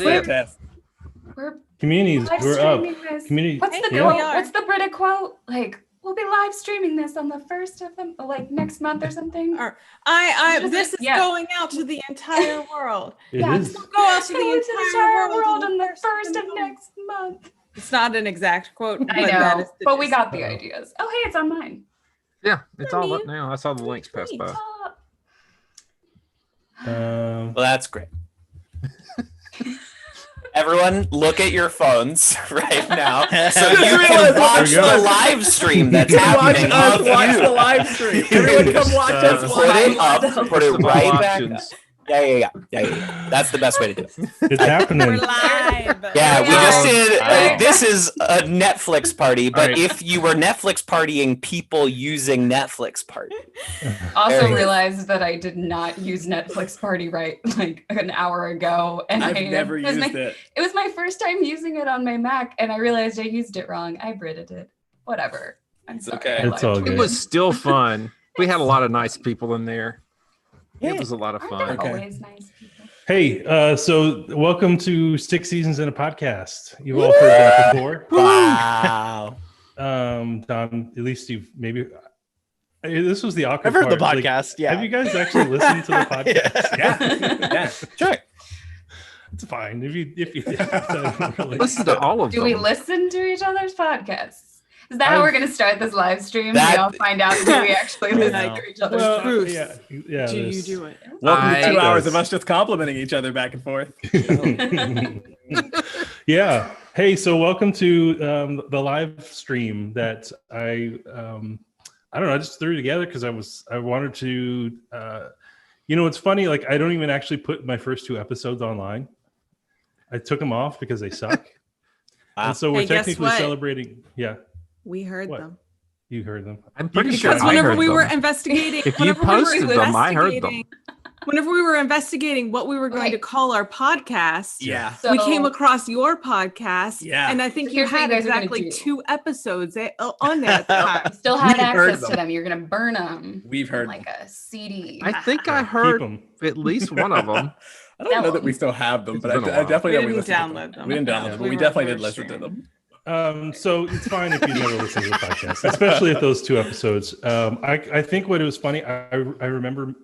Fantastic. We're Communities, live we're up. streaming this. Community, What's the yeah. quote? What's the Brita quote? Like, we'll be live streaming this on the first of them, like next month or something. This is going out to the entire world. It is. Go out to the entire world on the first of next month. It's not an exact quote. I know, but we got the ideas. Oh, hey, it's on mine. Yeah, it's all up now. I saw the links pass by. Well, that's great. Everyone, look at your phones right now, so you can watch the live stream that's happening. Watch the live stream. Everyone, come watch us Put it live. up. Put it right back up. Yeah. That's the best way to do it. It's happening. We're live. Yeah, we just did. This is a Netflix party, but if you were Netflix partying, people using Netflix party. Also realized that I did not use Netflix Party right like an hour ago, and I've never used it. It was my first time using it on my Mac, and I realized I used it wrong. I Brited it. Whatever. I'm sorry. okay. It's all It good. was still fun. We had a lot of nice people in there. Yeah. It was a lot of Aren't fun. there always nice people? Hey, so welcome to 6 Seasons in a Podcast. You've all heard that before. Wow. Don, at least you've maybe. This was the awkward I've heard the part. Like, podcast. Yeah. Have you guys actually listened to the podcast? Yeah. Sure. It's fine if you really. Listen to all of Do them. we listen to each other's podcasts? Is that how we're going to start this live stream? We all find out do we actually listen to each other's Well, podcasts? yeah. Do you this- do it? Welcome to 2 hours does. of us just complimenting each other back and forth. Yeah. Hey, so welcome to the live stream that I don't know. I just threw together because I wanted to. It's funny. Like I don't even actually put my first 2 episodes online. I took them off because they suck. And so we're Hey, guess technically what? celebrating. Yeah, We heard What? them. you heard them. I'm pretty sure Because I whenever heard we them. were investigating, If you posted them, I heard them. Whenever we were investigating what we were going to call our podcast, Yeah. So, we came across your podcast, Yeah. and I think So you here's what had you guys are gonna exactly do. 2 episodes on there at the time. still had We've heard access to them. You're going to burn them We've heard like a CD. I think I Keep heard them. at least one of them. I don't know that we still have them, It's but I been a while. definitely know We we didn't listened to download them. We didn't download them, but we were definitely did first listen to stream. them. So it's fine if you never listen to the podcast, especially at those 2 episodes. I think what it was funny. I remember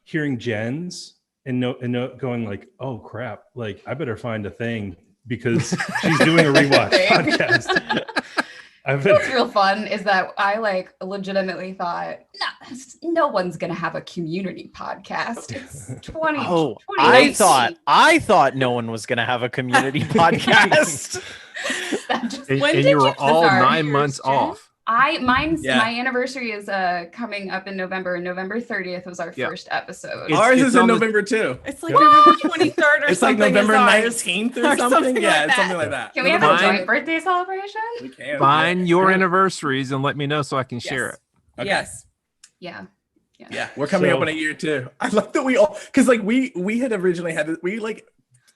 hearing Jen's and going like, oh crap, like I better find a thing because she's doing a rewatch Thing. podcast. What's real fun is that I like legitimately thought, no one's gonna have a community podcast. It's 20. Oh, 2019. I thought no one was gonna have a community podcast. That just- And, When and did you were you all start 9 yours, months Jen? off. my anniversary is coming up in November, and November 30th was our Yeah. first episode. It's- Ours it's is in on the- November too. It's like November 23rd or It's like something. November is ours. 19th Or or something. something Yeah, like it's that. something like that. Can we have a Mine- joint birthday celebration? We can. Find your anniversaries and let me know so I can share Yes. it. Okay. Yes. Yeah. Yeah, we're coming So- up on a year too. I love that we all because like we had originally had this, we like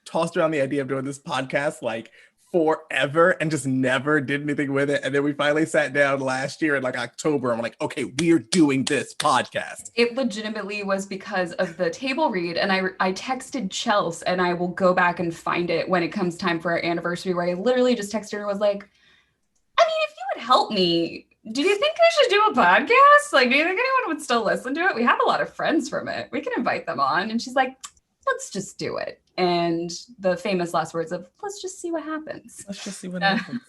tossed around the idea of doing this podcast like forever and just never did anything with it. And then we finally sat down last year in like October. I'm like, okay, we're doing this podcast. It legitimately was because of the table read, and I texted Chels, and I will go back and find it when it comes time for our anniversary, where I literally just texted her and was like, I mean, if you would help me, do you think I should do a podcast? Like, do you think anyone would still listen to it? We have a lot of friends from it. We can invite them on. And she's like, let's just do it. And the famous last words of, let's just see what happens. Let's just see what happens.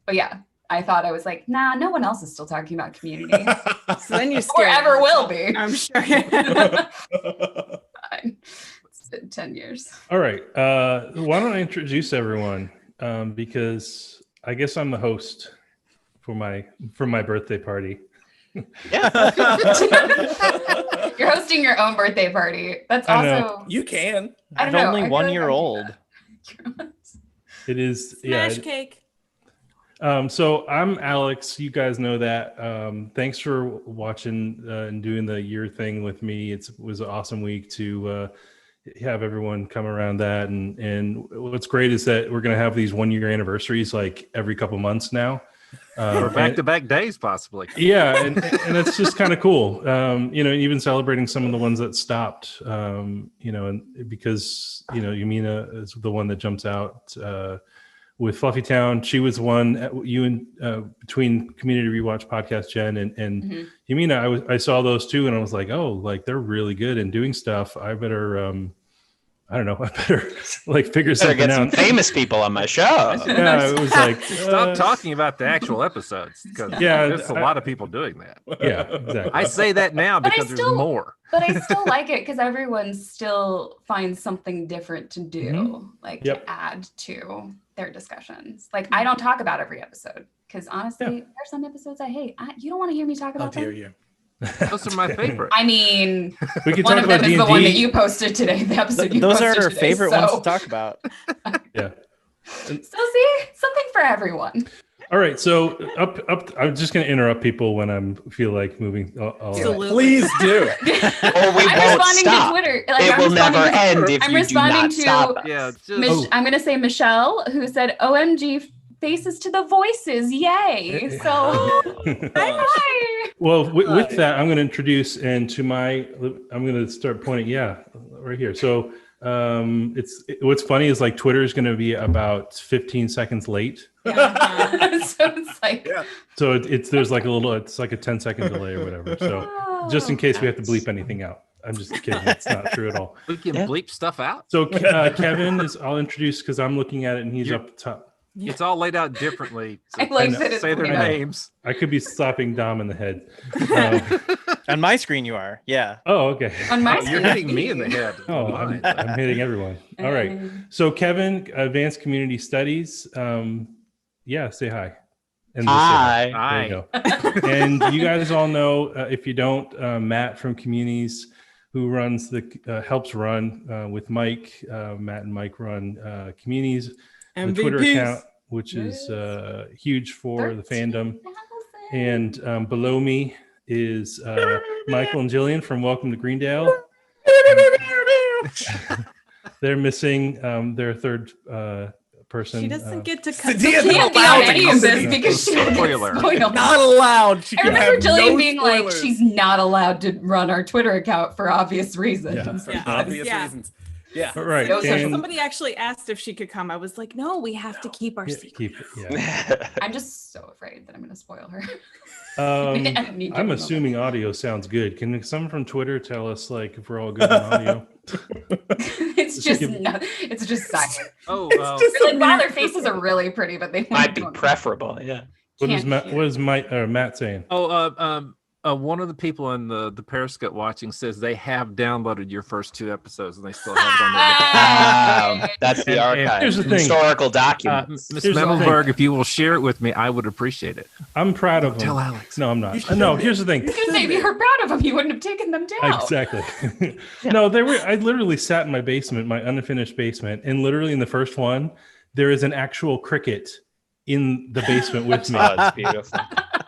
But yeah, I thought I was like, nah, no one else is still talking about community. So then you Or scared ever me. will be. I'm sure. Fine. It's been 10 years. All right. Why don't I introduce everyone? Because I guess I'm the host for my birthday party. Yeah. You're hosting your own birthday party. That's I know. also You can. I I'm don't know. only I feel 1 like year I'm doing old. that. It is. Smash Yeah. cake. So I'm Alex. You guys know that. Thanks for watching and doing the year thing with me. It was an awesome week to have everyone come around that. And what's great is that we're going to have these 1 year anniversaries like every couple months now. Or back-to-back days, possibly. Yeah, and it's just kind of cool. Even celebrating some of the ones that stopped. And because Yamina is the one that jumps out with Fluffy Town. She was one between Community Rewatch Podcast, Jen and Yamina. I saw those two, and I was like, oh, like they're really good and doing stuff. I better. I don't know. I better figure something get some out. famous people on my show. Yeah, it was like Stop talking about the actual episodes because there's a lot of people doing that. Yeah, exactly. I say that now because there's more. But I still like it because everyone still finds something different to do, to add to their discussions. Like I don't talk about every episode because honestly, there are some episodes I hate. You don't want to hear me talk about them. How dare you? Those are my favorite. I mean, we could one talk of them about is D&D. the one that you posted today. The episode you Those posted are our today, favorite ones to talk about. Yeah. So see, something for everyone. All right, so up. I'm just going to interrupt people when I feel like moving. Absolutely. Please do. Or we I'm won't responding stop. to Twitter. It will never end if I'm you do responding not to stop us. Yeah, I'm going to say Michelle, who said, "OMG, faces to the voices, yay!" So, hi. Well, with that, I'm going to introduce I'm going to start pointing. Yeah, right here. So what's funny is like Twitter is going to be about 15 seconds late. Yeah. So it's like, So there's like it's like a 10-second delay or whatever. So just in case we have to bleep anything out. I'm just kidding. It's not true at all. we can bleep stuff out. So Kevin I'll introduce because I'm looking at it and he's up top. It's all laid out differently. So I like that it's say their laid out. names. I could be slapping Dom in the head. On my screen, you are. Yeah. Oh, okay. on my You're screen. hitting me in the head. Oh, I'm hitting everyone. All right. So Kevin, Advanced Community Studies. Say hi. And Hi. there you go. And you guys all know, if you don't, Matt from Communities, who runs helps run with Mike. Matt and Mike run Communities, the Twitter account, which is huge for the fandom. And below me is Michael and Jillian from Welcome to Greendale. They're missing their third person. She doesn't get to cut. Sadia She can't be on any of this because she would get Spoiler. spoiled. Not allowed. She I can remember have Jillian no being like, spoilers. she's not allowed to run our Twitter account for obvious reasons. For Yeah. obvious Yeah. reasons. Yeah. All right. So and- Somebody actually asked if she could come. I was like, no, we have to keep our secret. I'm just so afraid that I'm going to spoil her. I'm assuming audio sounds good. Can someone from Twitter tell us if we're all good on audio? It's just silent. Oh, Wow, their faces are really pretty, but they Might be preferable. Yeah. What is Can't Matt saying? one of the people in the Periscope watching says they have downloaded your first 2 episodes and they still have it on their That's the archive. Here's the thing. Historical documents. Miss Here's the Mendelberg, if you will share it with me, I would appreciate it. I'm proud of them. Tell Alex. No, I'm not. No, here's the thing. Because if you were proud of them, you wouldn't have taken them down. Exactly. No, I literally sat in my basement, my unfinished basement, and literally in the first one, there is an actual cricket in the basement with me. Oh, it's beautiful.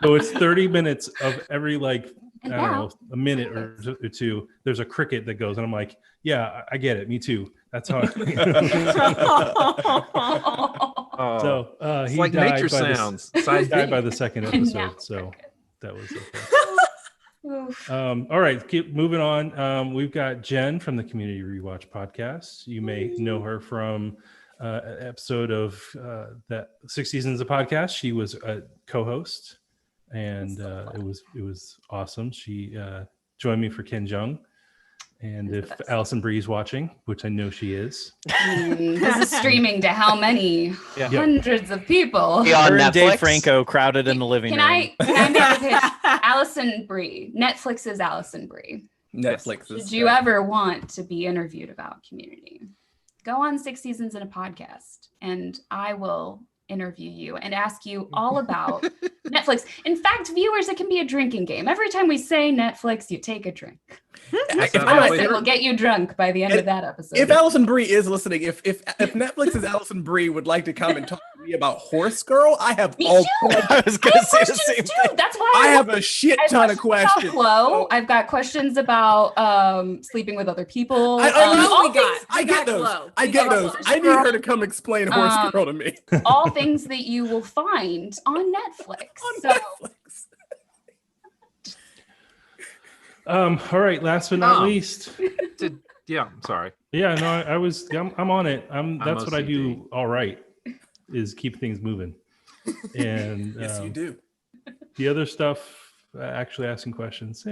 So it's 30 minutes of every I don't know, a minute or two. There's a cricket that goes, and I'm like, yeah, I get it. Me too. That's how. Oh, So it's he like died nature by sounds. he died by the second And now episode. So that was okay. Oof. All right, keep moving on. We've got Jen from the Community Rewatch podcast. You may know her from an episode of that 6 Seasons of Podcast. She was a co-host, and it was awesome. She joined me for Ken Jeong. And if Allison Bree's watching, which I know she is, This is streaming to how many? Yeah. Hundreds of people. Be on Her and Dave Netflix. Franco crowded in the living Can room. I make a pitch? Allison Brie. Netflix's Allison Brie. Netflix is. Did you ever want to be interviewed about Community? Go on 6 Seasons in a podcast, and I will interview you and ask you all about Netflix. In fact, viewers, it can be a drinking game. Every time we say Netflix, you take a drink. Allison will get you drunk by the end of that episode. If Allison Brie is listening, if Netflix's Allison Brie would like to come and talk to about Horse Girl. I have Me all. too. I was I gonna have say the questions same too. thing. That's why I have a shit ton of questions. Flo. I've got questions about sleeping with other people. I Glow all we got. I We get got those. Glow. I We get got those. Horse I need Girl. her to come explain Horse Girl to me. all things that you will find on Netflix. On So Netflix. All right. Last but not Oh. least. Yeah, I'm sorry. Yeah, no, I'm on it. That's what I do. OCD. All right, is keep things moving. And Yes, you do. the other stuff, actually asking questions.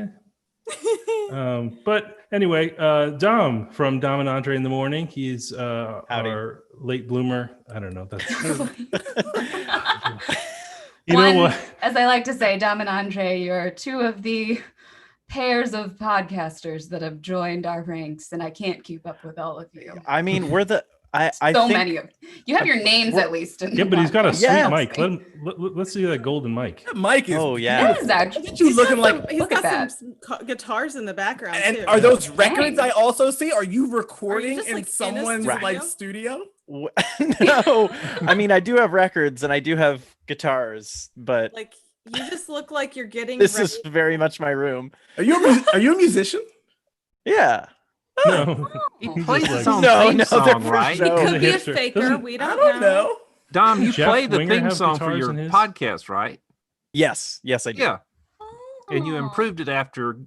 But anyway, Dom from Dom and Andre in the Morning. He's our late bloomer. I don't know. That's you know what? As I like to say, Dom and Andre, you're two of the pairs of podcasters that have joined our ranks, and I can't keep up with all of you. I mean, we're the. I So think, many of you have your names at least. In Yeah, but he's got a sweet Yeah. mic. Let's see that golden mic. That mic is. Oh, yeah. That is actually. Look at you looking like. He's Look at got some guitars in the background And too. are those records I also see? Are you recording just, in like, in a someone's studio? like studio? No, I mean, I do have records and I do have guitars, but like you just look like you're getting this ready. is very much my room. Are you a musician? Yeah. No, He Oh. plays like- his own No, theme no, song, they're for right? show. He He's a could be a hipster. faker. Doesn't- We I don't, don't know. Dom, you Jeff play the Winger theme have song for guitars your in his? podcast, right? Yes, I do. Yeah. And you Oh. improved it after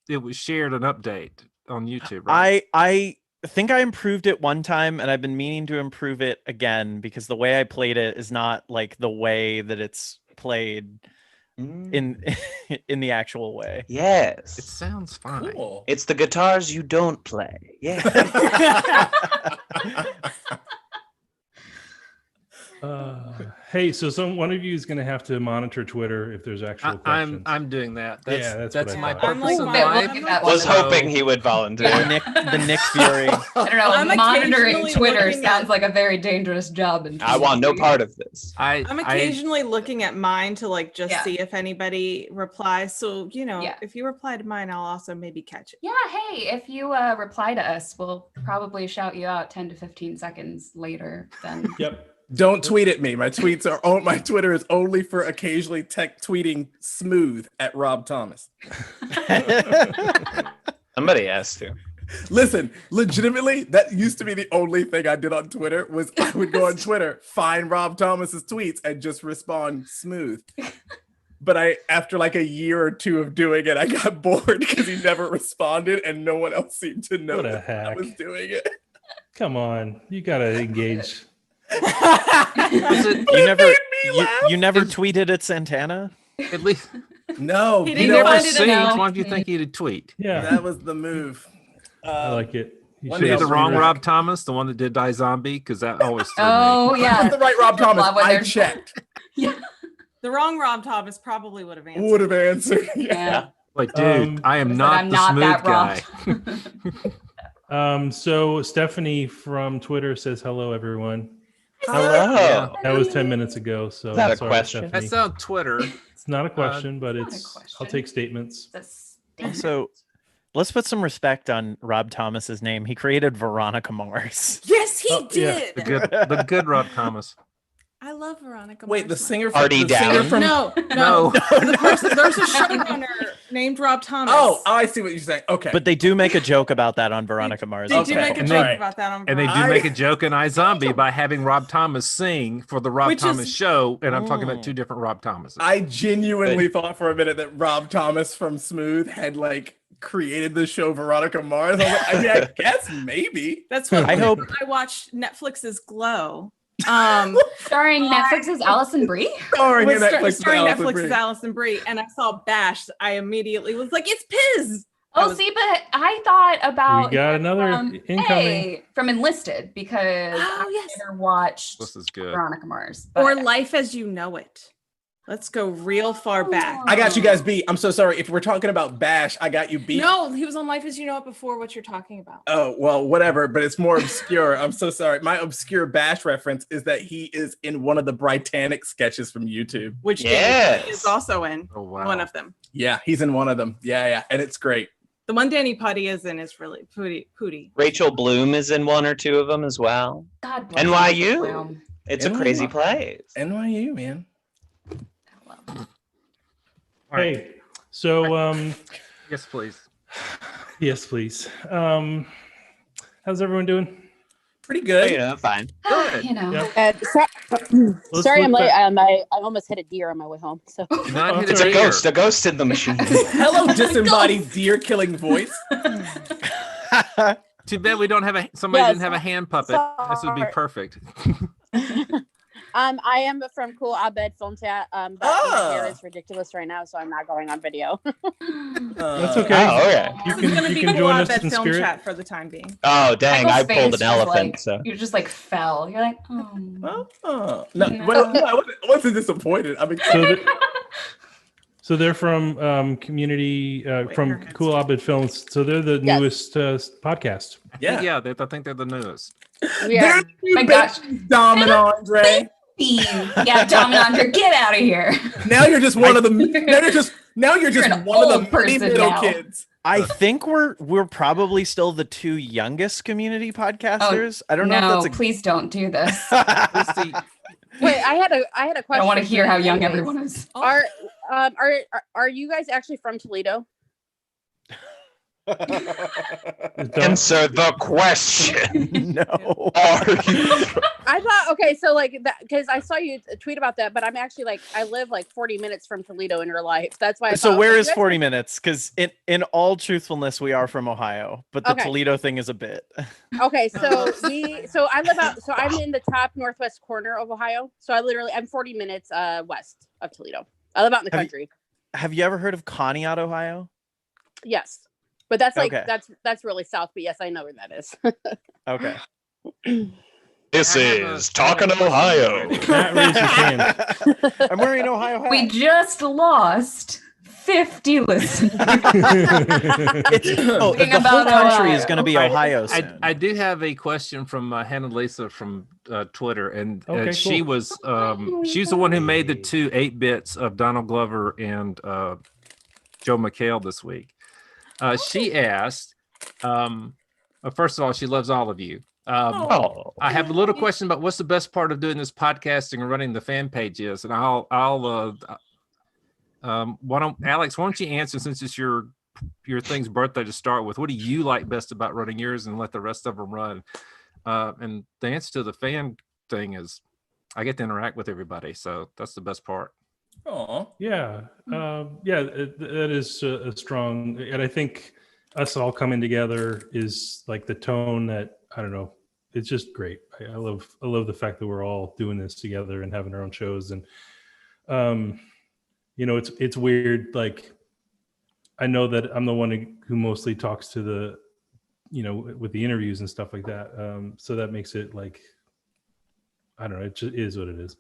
it was shared an update on YouTube, right? I think I improved it one time, and I've been meaning to improve it again because the way I played it is not like the way that it's played in in the actual way. It Yes. sounds fine. Cool. It's the guitars you don't play. Yeah. Hey, so one of you is going to have to monitor Twitter if there's actual questions. I'm doing that. That's Yeah, that's that's what I my thought. purpose I'm in like, life. Look at that Was one. hoping he would volunteer. The Nick Fury. I don't know. I'm Monitoring occasionally Twitter looking sounds at- like a very dangerous job. In I want no part of this. I'm occasionally looking at mine to like just Yeah. see if anybody replies. So Yeah. if you reply to mine, I'll also maybe catch it. Yeah, hey, if you reply to us, we'll probably shout you out 10 to 15 seconds later. Then Yep. Don't tweet at me. My Twitter is only for occasionally tweeting smooth at Rob Thomas. Somebody has to. Listen, legitimately, that used to be the only thing I did on Twitter was I would go on Twitter, find Rob Thomas's tweets, and just respond smooth. But after like a year or two of doing it, I got bored because he never responded and no one else seemed to know What a that I hack. was doing it. Come on, you got to engage. You never made me laugh. you never tweeted at Santana? At least No, He you didn't know never what? find it scenes. enough. Why do you think he'd tweet? Yeah, That was the move. I like it. You one should day Is have the wrong tweeted- Rob Thomas, the one that did Die Zombie? Because that always threw me. oh That's yeah, the right Rob Thomas. Love when I they're- checked. The wrong Rob Thomas probably would have answered. Would have answered. yeah. Like, dude, I am not I'm the not smooth that guy. Rob. So Stephanie from Twitter says hello, everyone. Hello. Yeah. That was 10 minutes ago. So Is that a sorry, question? Stephanie. That's on Twitter. It's not a question, but not a it's. question. I'll take statements. That's Also, let's put some respect on Rob Thomas's name. He created Veronica Mars. Yes, he Oh, yeah. did. The good Rob Thomas. I love Veronica. Wait, the Mars. singer from Artie the singer Down. from No, No. There's a showrunner named Rob Thomas. Oh, I see what you're saying. Okay. But they do make a joke about that on Veronica Mars. They as do Okay. make a And joke they- about that on And they do I- make a joke in iZombie by having Rob Thomas sing for the Rob Which is- Thomas show. And I'm talking about Mm. two different Rob Thomases. I genuinely thought for a minute that Rob Thomas from Smooth had like created the show Veronica Mars. I mean, I guess maybe. That's what I hope- I watched Netflix's Glow. starring Netflix's Allison Brie. Starring in was Netflix. starring Allison Netflix's Brie. Allison Brie, and I saw Bash. I immediately was like, "It's Piz." I Oh, was- see, but I thought about We got him another from, incoming. hey, from Enlisted because Oh, I yes. never watched This is good. Veronica Mars. Or but- Life as You Know It. Let's go real far back. I got you guys beat. I'm so sorry. If we're talking about Bash, I got you beat. No, he was on Life as You Know It before what you're talking about. Oh, well, whatever, but it's more obscure. I'm so sorry. My obscure Bash reference is that he is in one of the Britannic sketches from YouTube. Which Yes. Danny is also in Oh, wow. one of them. Yeah, he's in one of them. Yeah, and it's great. The one Danny Putty is in is really pooty. Rachel Bloom is in one or two of them as well. God bless NYU. Bloom. It's a crazy place. NYU, man. Hey, so Yes, please. yes, please. How's everyone doing? Pretty good. Fine. You know. Yeah. Let's Sorry, I'm look late. back- I almost hit a deer on my way home. So Do not hit It's a a deer. ghost in the machine. Hello, disembodied deer killing voice. Too bad we don't have somebody Yes, didn't have a hand puppet. This would be sorry. perfect. I am from Cool Abed Film Chat. But my hair is ridiculous right now, so I'm not going on video. That's okay. Oh, okay. You This is gonna can be join cool us at in film spirit. chat for the time being. Oh, dang. I Michael's pulled face an just, elephant. like, So. You just like fell. You're like, oh. No, No. but no, I wasn't disappointed. I'm So, excited. so they're from Community, from Cool Abed Films. So they're the Yes. newest podcast. Yeah. Yeah, I think they're the newest. Yeah. My gosh. Dom and Andre. Yeah, Dom and Andre, get out of here. Now you're just one of the. Now you're just an one of old the many person little now. kids. I think we're probably still the two youngest community podcasters. I don't know No, if that's please don't do this. Christy, Wait, I had a question. I don't want to hear how young anyways. everyone is. Are you guys actually from Toledo? Answer the question. no. Are you? I thought okay, so like that because I saw you tweet about that, but I'm actually like I live like 40 minutes from Toledo in real life. That's why. So where is you guys 40 minutes? Because in all truthfulness, we are from Ohio, but the Okay. Toledo thing is a bit. Okay, so I live out. So I'm in the top northwest corner of Ohio. So I'm 40 minutes west of Toledo. I live out in the Have you- country. Have you ever heard of Conneaut, Ohio? Yes, but that's like Okay. that's really south. But yes, I know where that is. Okay. This I have is a- Talking Ohio. Matt raised his hand. I'm wearing an Ohio hat. We just lost 50 listeners. Oh, the Thing whole about country Ohio. is going to be Ohio soon. I do have a question from Hannah Lisa from Twitter, and Okay, she cool. was she's the one who made the 2 8-bits of Donald Glover and Joe McHale this week. She asked, first of all, she loves all of you. Oh. I have a little question about what's the best part of doing this podcasting and running the fan page is, and I'll Alex, why don't you answer since it's your thing's birthday to start with? What do you like best about running yours, and let the rest of them run? And the answer to the fan thing is, I get to interact with everybody, so that's the best part. Oh, Yeah, that is a strong, and I think us all coming together is like the tone that I don't know. It's just great. I love the fact that we're all doing this together and having our own shows, and it's weird. Like I know that I'm the one who mostly talks to the, with the interviews and stuff like that. So that makes it like, I don't know. It just is what it is.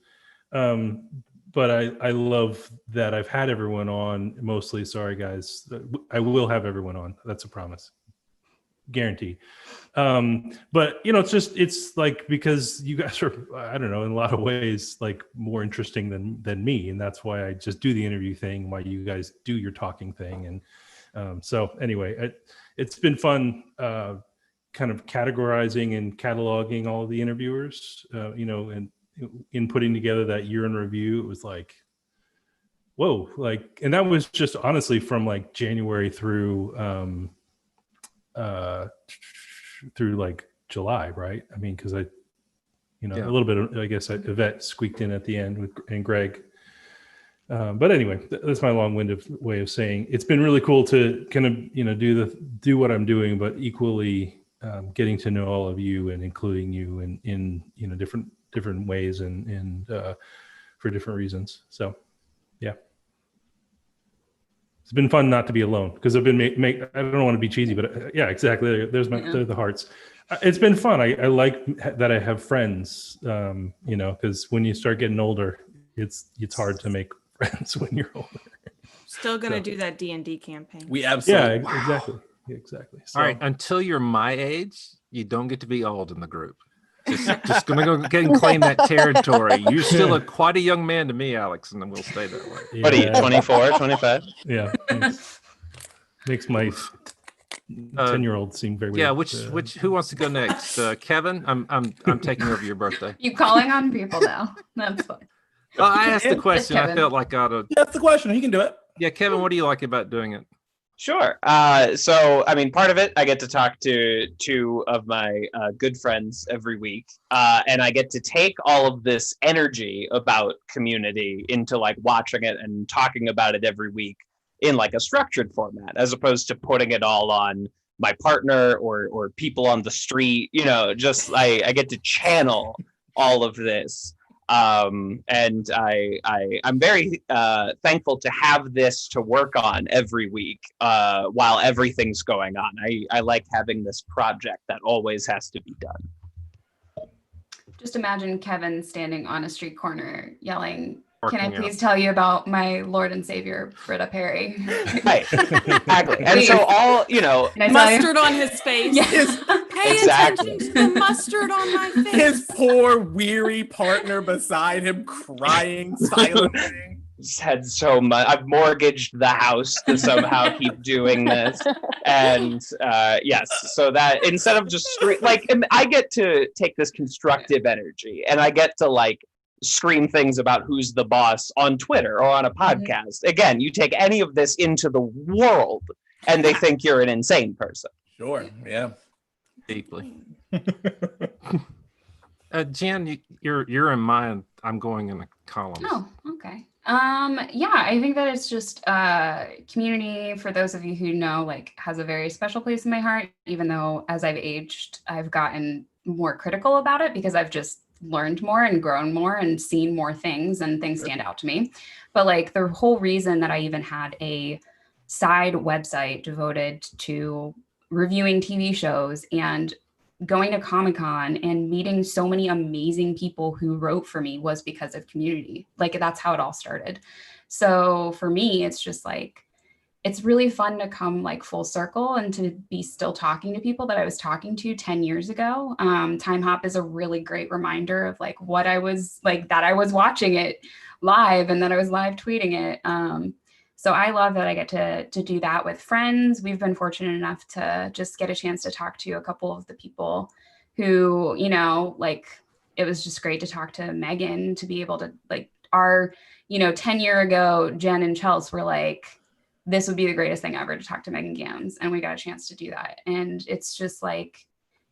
But I love that I've had everyone on mostly. Sorry, guys. I will have everyone on. That's a promise. Guarantee. But it's like, because you guys are, I don't know, in a lot of ways, like more interesting than me. And that's why I just do the interview thing, why you guys do your talking thing. And so anyway, it's been fun, kind of categorizing and cataloging all of the interviewers, and in putting together that year in review. It was like, whoa, like, and that was just honestly from like January through like July, right? I mean, because a little bit of, I guess, Yvette squeaked in at the end and Greg. But anyway, that's my long-winded way of saying it's been really cool to kind of do what I'm doing, but equally getting to know all of you and including you in different ways and for different reasons. So yeah. It's been fun not to be alone because I've been I don't want to be cheesy, but yeah, exactly. There's the hearts. It's been fun. I like that I have friends, because when you start getting older, it's hard to make friends when you're older. Still gonna do that D&D campaign. we absolutely. Yeah, exactly. So, All right, until you're my age, you don't get to be old in the group. Just gonna go get and claim that territory. You're still quite a young man to me, Alex, and we'll stay that way. What are you, 24, 25? Yeah. Makes my 10-year-old seemed very Yeah, weird. who wants to go next? Kevin, I'm taking over your birthday. You calling on people now? That's fine. Well, I asked the question. I Kevin. felt like I ought to. That's the question. He can do it. Yeah, Kevin, what do you like about doing it? Sure. So, I mean, part of it, I get to talk to two of my good friends every week, and I get to take all of this energy about community into like watching it and talking about it every week in like a structured format, as opposed to putting it all on my partner or people on the street. You know, just I get to channel all of this. And I'm very thankful to have this to work on every week while everything's going on. I like having this project that always has to be done. Just imagine Kevin standing on a street corner yelling, "Can I Working out. please tell you about my Lord and Savior, Britta Perry?" Right, exactly. And Please. so all, you know, Can I tell you? Mustard on his face. Yes. Pay Exactly. attention to the mustard on my face. His poor, weary partner beside him crying silently. had so much. I've mortgaged the house to somehow keep doing this, and yes, so that instead of just I get to take this constructive energy, and I get to like scream things about who's the boss on Twitter or on a podcast. Again, you take any of this into the world, and they think you're an insane person. Sure. Yeah. Deeply. Jen, you're in mine. I'm going in the columns. Oh, okay. Yeah, I think that it's just community, for those of you who know, like, has a very special place in my heart, even though as I've aged, I've gotten more critical about it because I've just learned more and grown more and seen more things, and things stand out to me. But like the whole reason that I even had a side website devoted to reviewing TV shows and going to Comic-Con and meeting so many amazing people who wrote for me was because of community. Like, that's how it all started. So for me, it's just like, it's really fun to come like full circle and to be still talking to people that I was talking to 10 years ago. Time Hop is a really great reminder of like what I was like, that I was watching it live and that I was live tweeting it. So I love that I get to do that with friends. We've been fortunate enough to just get a chance to talk to a couple of the people who, you know, like, it was just great to talk to Megan, to be able to like, our, 10 years ago, Jen and Chelsea were like, this would be the greatest thing ever to talk to Megan Gams. And we got a chance to do that. And it's just like,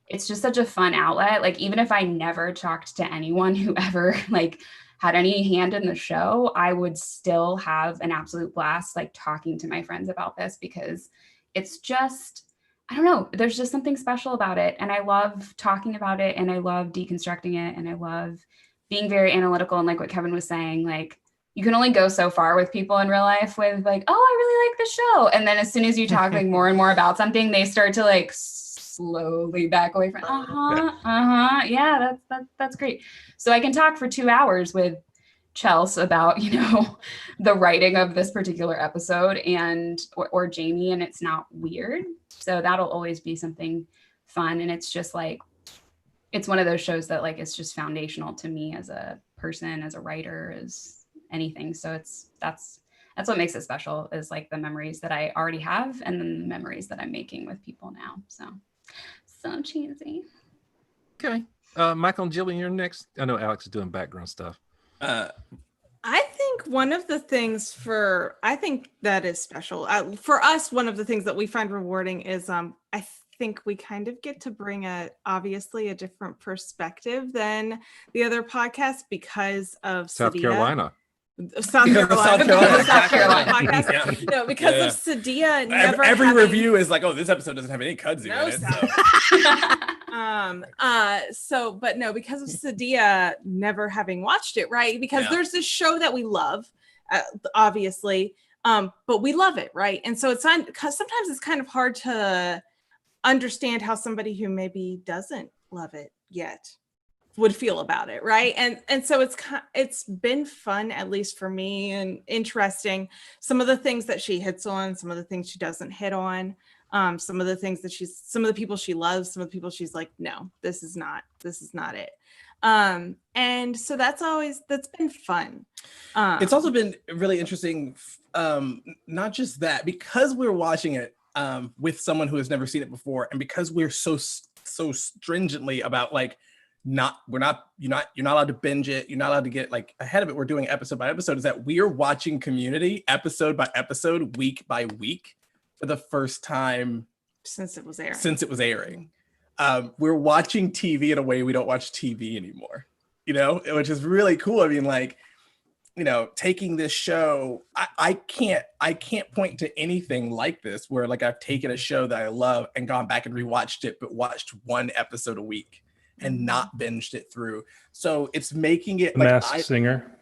it's just such a fun outlet. Like, even if I never talked to anyone who ever like had any hand in the show, I would still have an absolute blast, like talking to my friends about this, because it's just, I don't know, there's just something special about it. And I love talking about it, and I love deconstructing it, and I love being very analytical. And like what Kevin was saying, like, you can only go so far with people in real life with like, oh, I really like the show. And then as soon as you talk like more and more about something, they start to like slowly back away from, yeah, that's great. So I can talk for 2 hours with Chelsea about, the writing of this particular episode or Jamie, and it's not weird. So that'll always be something fun. And it's just like, it's one of those shows that like, it's just foundational to me as a person, as a writer, as anything. So that's what makes it special, is like the memories that I already have, and then the memories that I'm making with people now. So cheesy. Okay. Michael and Jillian, you're next. I know Alex is doing background stuff. I think one of the things I think that is special for us, one of the things that we find rewarding is I think we kind of get to bring obviously a different perspective than the other podcasts because of South Sadia. Carolina. South Carolina podcast. Yeah. No, because of Sadia never every having, review is like, oh, this episode doesn't have any kudzu in it. But no, because of Sadia never having watched it, right? Because there's this show that we love, obviously, but we love it, right? And so sometimes it's kind of hard to understand how somebody who maybe doesn't love it yet would feel about it, right? And so it's been fun, at least for me, and interesting. Some of the things that she hits on, some of the things she doesn't hit on, some of the things that some of the people she loves, some of the people she's like, no, this is not it. And so that's been fun. It's also been really interesting, not just that, because we're watching it with someone who has never seen it before, and because we're so stringently about like you're not allowed to binge it, you're not allowed to get like ahead of it, we're doing episode by episode, is that we are watching Community episode by episode, week by week, for the first time since it was airing. We're watching TV in a way we don't watch TV anymore, which is really cool. I mean, like, taking this show, I can't point to anything like this where like I've taken a show that I love and gone back and rewatched it, but watched one episode a week and not binged it through. So it's making it like Masked Singer.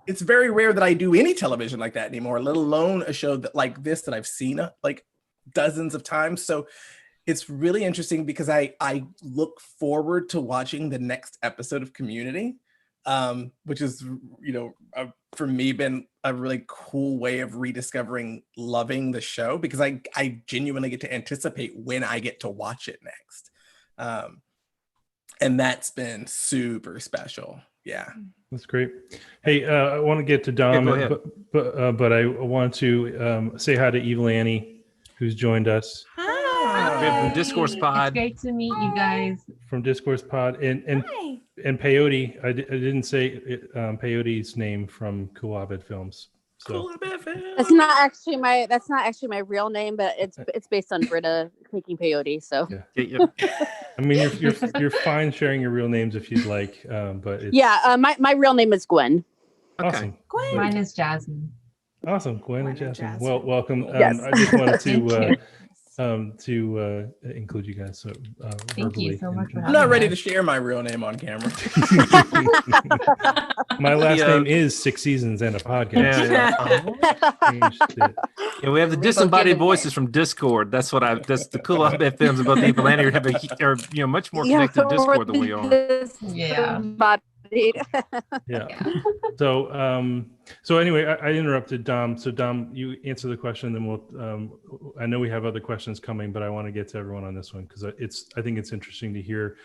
It's very rare that I do any television like that anymore, let alone a show that like this that I've seen like dozens of times. So it's really interesting because I look forward to watching the next episode of Community, which is, for me been a really cool way of rediscovering loving the show, because I genuinely get to anticipate when I get to watch it next. And that's been super special. Yeah. That's great. Hey, I want to get to Dom, Yeah, go ahead. but I want to say hi to Evil Annie, who's joined us From Discourse Pod. It's great to meet you guys. from Discourse Pod, and Hi. Peyote. I didn't say Peyote's name from Cool Abed Films. So That's not actually my real name, but it's based on Britta taking peyote. So Yeah. I mean, you're fine sharing your real names if you'd like, but it's yeah, my real name is Gwen. Okay. awesome. Gwen. Mine is Jasmine. Awesome, Gwen and Gwen and Jasmine. Jasmine. Well, welcome. Yes. I just wanted Thank to include you guys. So Thank you verbally so much for and- I'm not ready to share my real name on camera. My last Yeah. name is Six Seasons and a Podcast. Yeah. Changed it. Yeah, we have the We're both disembodied getting voices from Discord. That's the Cool Abed Films about the Evil Annie are much more connected to Discord than we are. Yeah. Yeah. So anyway, I interrupted Dom. So Dom, you answer the question, then we'll. I know we have other questions coming, but I want to get to everyone on this one because I think it's interesting to hear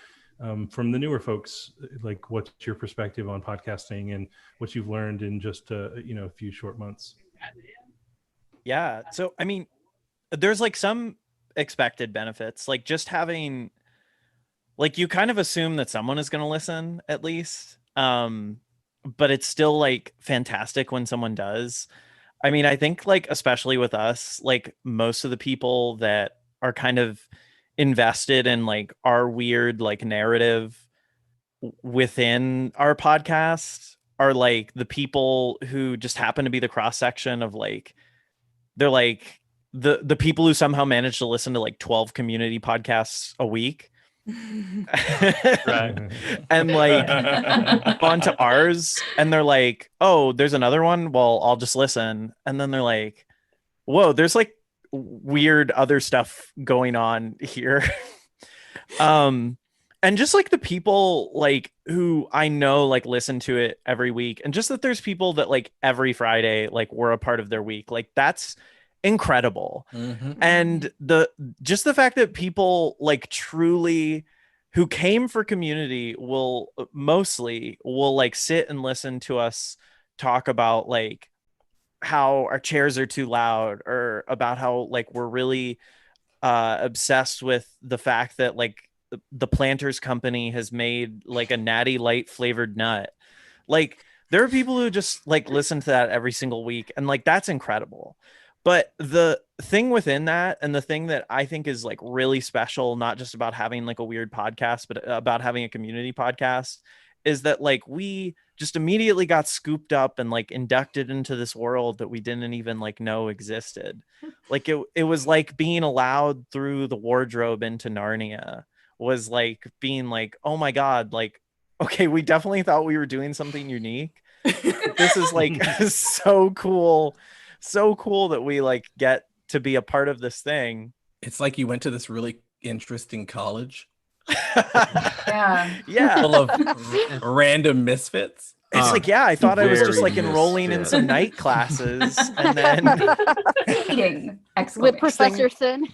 from the newer folks, like what's your perspective on podcasting and what you've learned in just a few short months. Yeah. So, I mean, there's like some expected benefits, like just having, like, you kind of assume that someone is going to listen at least. But it's still like fantastic when someone does. I mean, I think like, especially with us, like most of the people that are kind of invested in like our weird like narrative within our podcast are like the people who just happen to be the cross section of like, they're like the people who somehow manage to listen to like 12 community podcasts a week. Right. And like onto ours, and they're like, oh, there's another one, well, I'll just listen. And then they're like, whoa, there's like weird other stuff going on here. And just like the people like who I know like listen to it every week, and just that there's people that like every Friday like we're a part of their week, like that's incredible. And the fact that people like truly who came for Community will like sit and listen to us talk about like how our chairs are too loud, or about how like we're really obsessed with the fact that like the Planters Company has made like a Natty Light flavored nut. Like there are people who just like listen to that every single week, and like that's incredible. But the thing within that, and the thing that I think is like really special, not just about having like a weird podcast, but about having a community podcast, is that like we just immediately got scooped up and like inducted into this world that we didn't even like know existed. Like it was like being allowed through the wardrobe into Narnia was like being like, oh my God, like, okay, we definitely thought we were doing something unique. This is like so cool. So cool that we like get to be a part of this thing. It's like you went to this really interesting college Yeah. full of random misfits. It's like, yeah, I thought I was just very like enrolling in misfit. some night classes, and then Eating! With Exclamation. Professor Sin.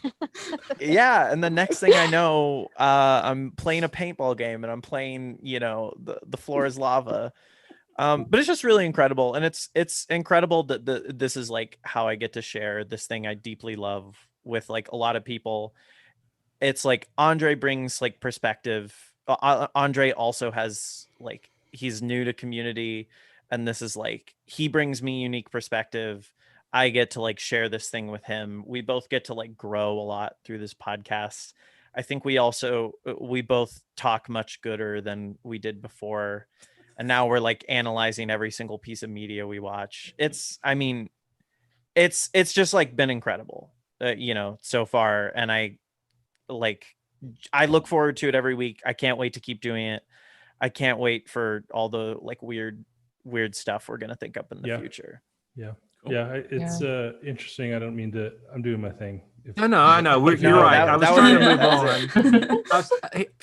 yeah, and the next thing I know, I'm playing a paintball game, and I'm playing, the floor is lava, But it's just really incredible, and it's incredible that this is like how I get to share this thing I deeply love with like a lot of people. It's like Andre brings like perspective. Andre also has like, he's new to Community, and this is like, he brings me unique perspective. I get to like share this thing with him. We both get to like grow a lot through this podcast. I think we both talk much gooder than we did before. And now we're like analyzing every single piece of media we watch. It's just like been incredible, so far. And I look forward to it every week. I can't wait to keep doing it. I can't wait for all the like weird stuff we're going to think up in the future. Yeah. Cool. Yeah. It's interesting. I don't mean to, I'm doing my thing. I know. You're right. I was trying to move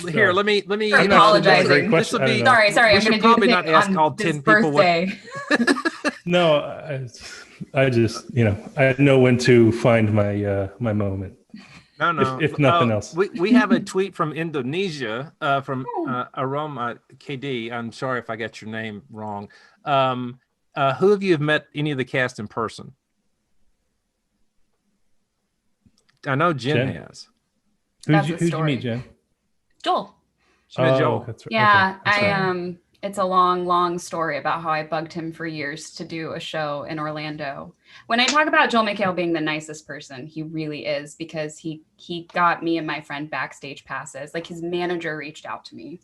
on. Here, let me. I'm apologizing. Sorry. We I'm should going to probably do not ask all 10 people. No, I just, I know when to find my my moment. No. If nothing else. We have a tweet from Indonesia, from Aroma KD. I'm sorry if I got your name wrong. Who of you have met any of the cast in person? I know Jen has. Who'd you meet, Jen? Joel. She met Joel. That's right. Yeah, Okay, that's right. It's a long story about how I bugged him for years to do a show in Orlando. When I talk about Joel McHale being the nicest person, he really is, because he got me and my friend backstage passes. Like, his manager reached out to me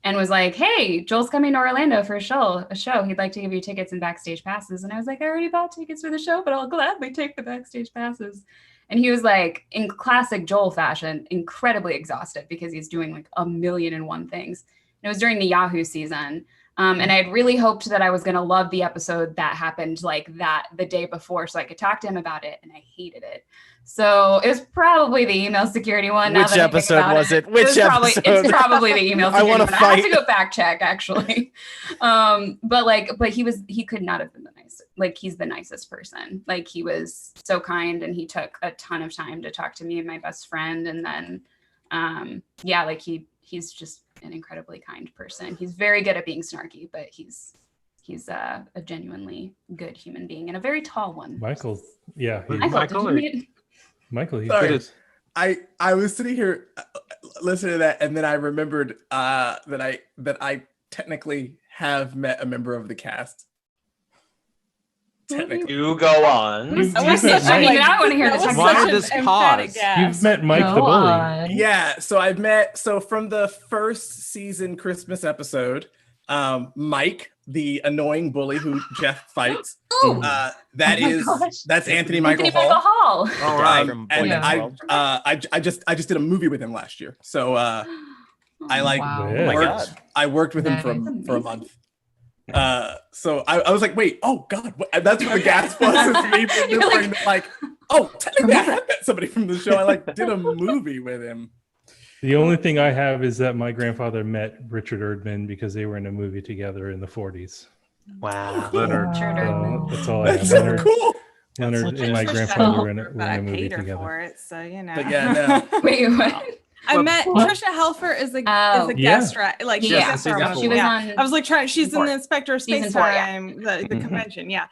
and was like, "Hey, Joel's coming to Orlando for a show. He'd like to give you tickets and backstage passes." And I was like, "I already bought tickets for the show, but I'll gladly take the backstage passes." And he was like, in classic Joel fashion, incredibly exhausted because he's doing like 1,000,001 things. And it was during the Yahoo season. And I had really hoped that I was going to love the episode that happened like that the day before, so I could talk to him about it. And I hated it. So it was probably the email security one. Which episode was it? It's probably the email security I want one. to I fight. have to go back check, actually. But he could not have been the nicest. Like, he's the nicest person. Like, he was so kind, and he took a ton of time to talk to me and my best friend. And then, he's just an incredibly kind person. He's very good at being snarky, but he's a genuinely good human being, and a very tall one. Michael, yeah. Michael, I was sitting here listening to that, and then I remembered that I technically have met a member of the cast. Technically. You go on. I want to hear this. Why this pause? You've met Mike the Bully. Yeah, so from the first season Christmas episode, Mike, the annoying bully who Jeff fights. That's Anthony Michael Hall. All right. I just did a movie with him last year. So I worked with him for a month. So I was like, wait, oh God, that's what the gasp was. Is me remembering technically I have met somebody from the show. I did a movie with him. The only thing I have is that my grandfather met Richard Erdman because they were in a movie together in the 40s. Wow. Leonard. That's all I have. That's so cool. Leonard and my grandfather were in a movie together. For it, so But yeah, no. Wait, what? I met Trisha Helfer as a guest, right? Like, she was on. I was like she's in the Inspector of Space Time, the Mm-hmm. convention. Yeah,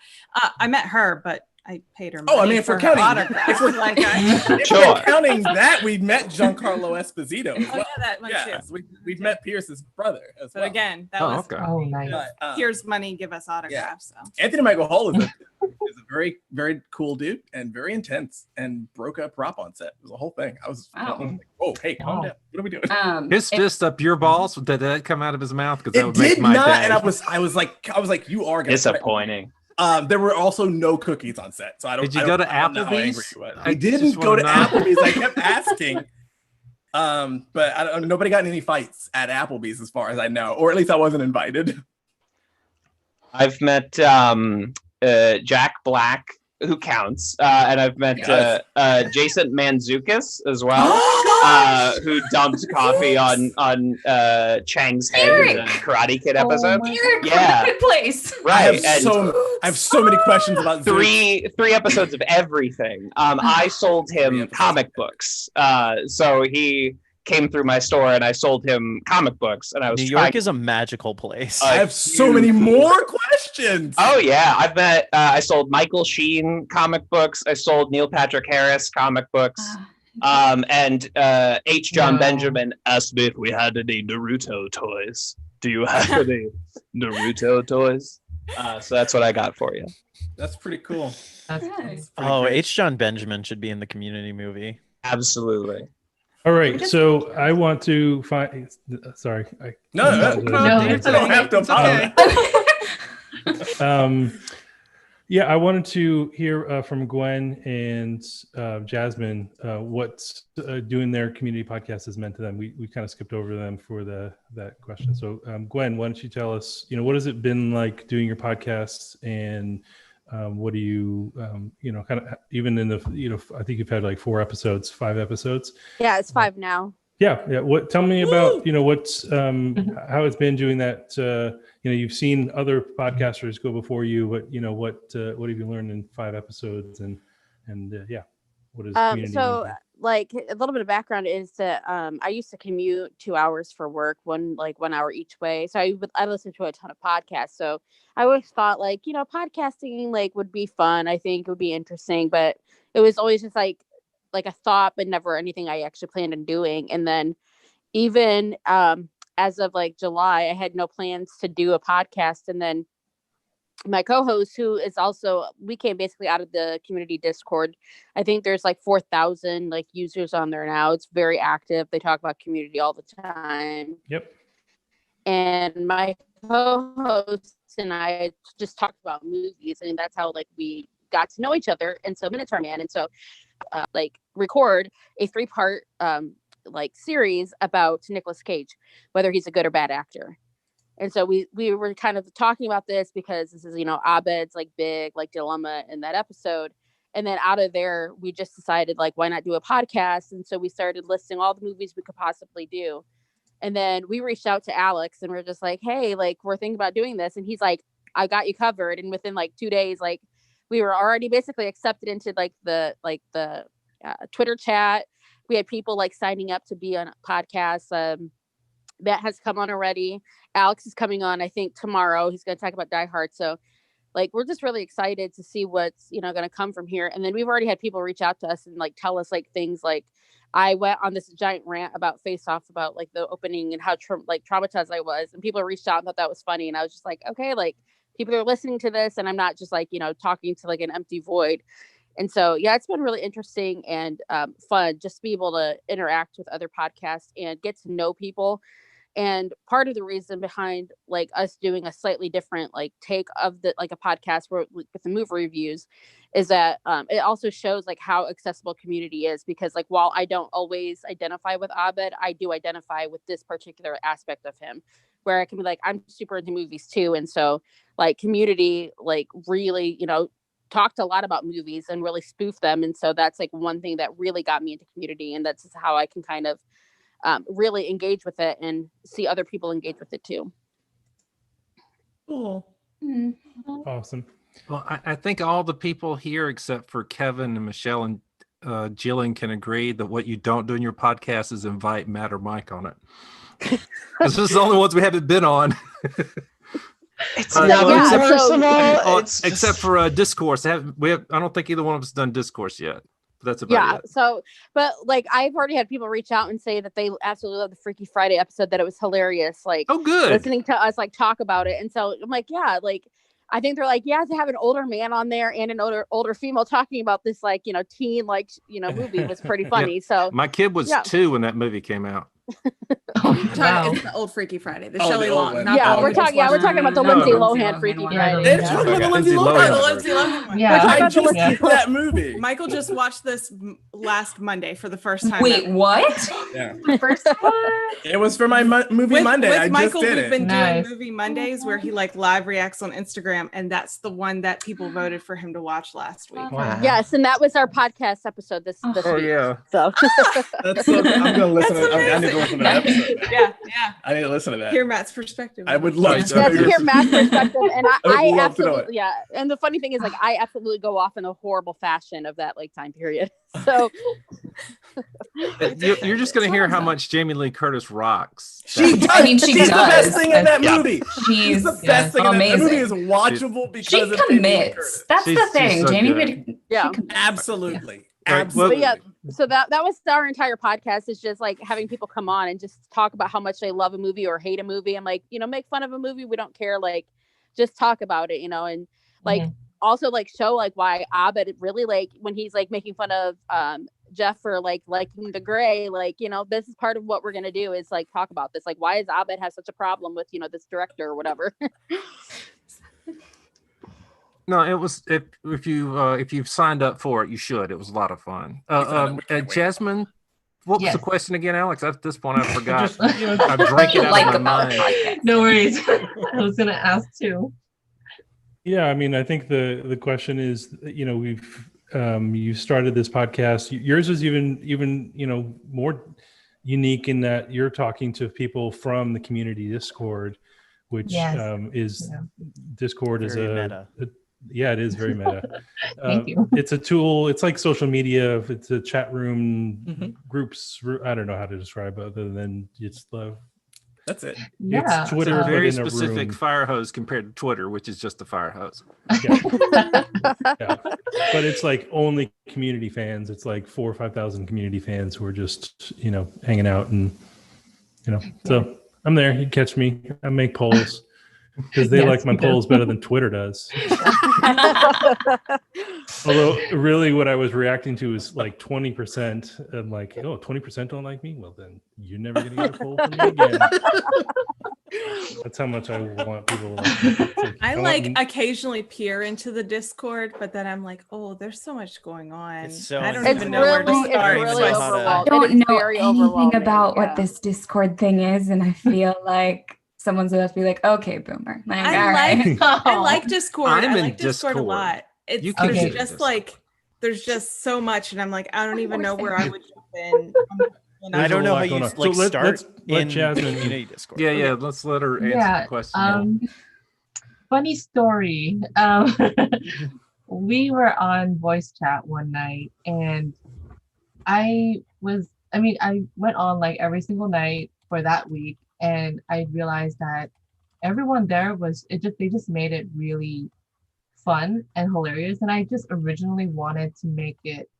I met her, but I paid her. Oh, I mean, if we're counting, if we're counting that, we met Giancarlo Esposito as well. That one too. So we've met Pierce's brother as well. But again, that was nice. Here's money, give us autographs. Yeah. So Anthony Michael Hall is a very, very cool dude and very intense, and broke a prop on set. It was a whole thing. I was like, "Oh, hey, calm down. What are we doing?" His fist up your balls. Did that come out of his mouth? Because that would make did my not, day. and I was like, "You are gonna disappointing." There were also no cookies on set, so I don't. Did you go to Applebee's? I didn't go to Applebee's. I kept asking, but nobody got in any fights at Applebee's, as far as I know, or at least I wasn't invited. I've met Jack Black, who counts, and I've met Jason Mantzoukas as well, who dumped coffee on Chang's head in the Karate Kid episode. You're in a good place, right? I have so many questions about three episodes of everything. I sold him comic books, so he came through my store and I sold him comic books, and I was New trying- York is a magical place. I have so many more questions. Oh yeah, I've met. I sold Michael Sheen comic books. I sold Neil Patrick Harris comic books. And H. John Wow. Benjamin asked me if we had any Naruto toys. Do you have any Naruto toys? So that's what I got for you. That's pretty cool. That's Nice. Oh, H. John Benjamin should be in the Community movie. Absolutely. All right, so I want to find. Sorry, No, it's I don't have to It's okay. apologize. Yeah, I wanted to hear from Gwen and Jasmine what doing their community podcast has meant to them. We kind of skipped over them for that question. So Gwen, why don't you tell us, what has it been like doing your podcast, and what do you, kind of even in the, I think you've had like 5 episodes. Yeah, it's 5 now. Yeah. Tell me about, what's how it's been doing that. You've seen other podcasters go before you, but what have you learned in 5 episodes, and what is community So mean? like a little bit of background is that I used to commute 2 hours for work, 1 hour each way. So I listened to a ton of podcasts. So I always thought podcasting would be fun. I think it would be interesting, but it was always just like a thought, but never anything I actually planned on doing. And then even as of July, I had no plans to do a podcast. And then my co-host, who is also, we came basically out of the community Discord. I think there's 4,000 users on there now. It's very active. They talk about community all the time. Yep. And my co-host and I just talked about movies, and that's how we got to know each other. And so Minotaur Man, and so record a 3-part series about Nicolas Cage, whether he's a good or bad actor. And so we were kind of talking about this because this is, Abed's big dilemma in that episode. And then out of there, we just decided why not do a podcast? And so we started listing all the movies we could possibly do. And then we reached out to Alex and we're just hey, we're thinking about doing this. And he's like, I got you covered. And within 2 days, we were already basically accepted into the Twitter chat. We had people signing up to be on podcasts. That has come on already. Alex is coming on, I think, tomorrow. He's going to talk about Die Hard. So we're just really excited to see what's, going to come from here. And then we've already had people reach out to us and tell us things I went on this giant rant about Face Off, about the opening and how traumatized I was. And people reached out and thought that was funny. And I was just okay, people are listening to this and I'm not just talking to an empty void. And so, yeah, it's been really interesting and fun just to be able to interact with other podcasts and get to know people. And part of the reason behind us doing a slightly different take of the a podcast with the movie reviews is that it also shows how accessible community is, because while I don't always identify with Abed, I do identify with this particular aspect of him, where I can be I'm super into movies too. And so community really talked a lot about movies and really spoofed them. And so that's one thing that really got me into community, and that's how I can kind of really engage with it and see other people engage with it too. Cool. Awesome. Well, I think all the people here except for Kevin and Michelle and Jillian can agree that what you don't do in your podcast is invite Matt or Mike on it. This is the only ones we haven't been on. It's not personal. Except for Discourse. I don't think either one of us has done Discourse yet. But that's about it. So, but I've already had people reach out and say that they absolutely love the Freaky Friday episode, that it was hilarious. Oh, good. Listening to us talk about it. And so I'm yeah, I think they're to have an older man on there and an older female talking about this teen movie was pretty funny. Yeah. So my kid was 2 when that movie came out. Wow. It's the old Freaky Friday, the Oh, Shelley the old Long. one. Not yeah, the we're one talking. we just We're talking about the No, Lindsay no, Lohan Freaky one. Friday. They're talking about the Lindsay Lindsay Lohan. Lohan. the Lindsay Lohan one. We're talking I about the just Lindsay saw that movie. Michael just watched this last Monday for the first time. Wait, what? Yeah. First time? It was for my movie Monday. With I Michael, just did we've it. been Nice. doing movie Mondays where he live reacts on Instagram, and that's the one that people voted for him to watch last week. Wow. Yes, and that was our podcast episode this Oh, week. yeah. So That's so, I'm gonna listen. That's I need to listen to that episode. Yeah. I need to listen to that. Hear Matt's perspective. I would love to. Yeah, to hear Matt's perspective, and I would I love to know absolutely, it. yeah. And the funny thing is, like, I absolutely go off in a horrible fashion of that like time period. So You're just going to hear how much Jamie Lee Curtis rocks. She does. I mean, she She's the best does. thing in that Yeah. movie. She's She's the best thing in that amazing. movie. Is watchable because She of Jamie Lee commits. Curtis. That's She's- the she's thing. so Jamie good. Lee. Yeah. Absolutely. Right, well- Absolutely. But yeah, so that was our entire podcast, is just like having people come on and just talk about how much they love a movie or hate a movie, and like, you know, make fun of a movie. We don't care. Like, just talk about it, you know, and like also like show like why Abed really, like, when he's like making fun of Jeff for like liking The Gray, like, you know, this is part of what we're gonna do, is like talk about this. Like, why does Abed have such a problem with, you know, this director or whatever? No, it was if you've signed up for it, you should. It was a lot of fun. Jasmine, what was Yes. the question again, Alex? At this point, I forgot. Just, you know, I drank it out Like of my about mind. podcast. No worries. I was gonna ask too. yeah, I mean, I think the question is, you know, we've you started this podcast. Yours is even you know, more unique in that you're talking to people from the community Discord, which Yes. is Yeah. Discord is Very a meta. yeah, it is very meta. Thank you. It's a tool. It's like social media. It's a chat room, Mhm. groups. I don't know how to describe it other than it's the That's it. Yeah. It's Twitter, It's a but very in a specific room. fire hose compared to Twitter, which is just a fire hose. Yeah. But it's like only community fans. It's like 4,000 or 5,000 community fans who are just, you know, hanging out, and you know. So I'm there. You catch me. I make polls because they Yes, like my he does. polls better than Twitter does. Although really what I was reacting to is like 20%. I'm like, oh, 20% don't like me? Well, then you're never going to get a poll from me again. That's how much I want people to like me. It's like, I want like m- occasionally peer into the Discord, but then I'm like, oh, there's so much going on. It's so I don't It's even know where to really, start. it's really So I don't overwhelming. don't It is know very anything overwhelming, about yeah. what this Discord thing is, and I feel like someone's about to be like, "Okay, boomer." Like, I all right. like I like Discord. I'm I in like Discord a Discord. lot. It's You can there's get in just Discord. like there's just so much, and I'm like, I don't even know where I would jump in. You know? I don't a know lot how you going on. like So start let's let in Jasmine. community Discord. Yeah. Let's let her answer Yeah. the question. Funny story. We were on voice chat one night, and I went on like every single night for that week, and I realized that everyone there they just made it really fun and hilarious. And I just originally wanted to make it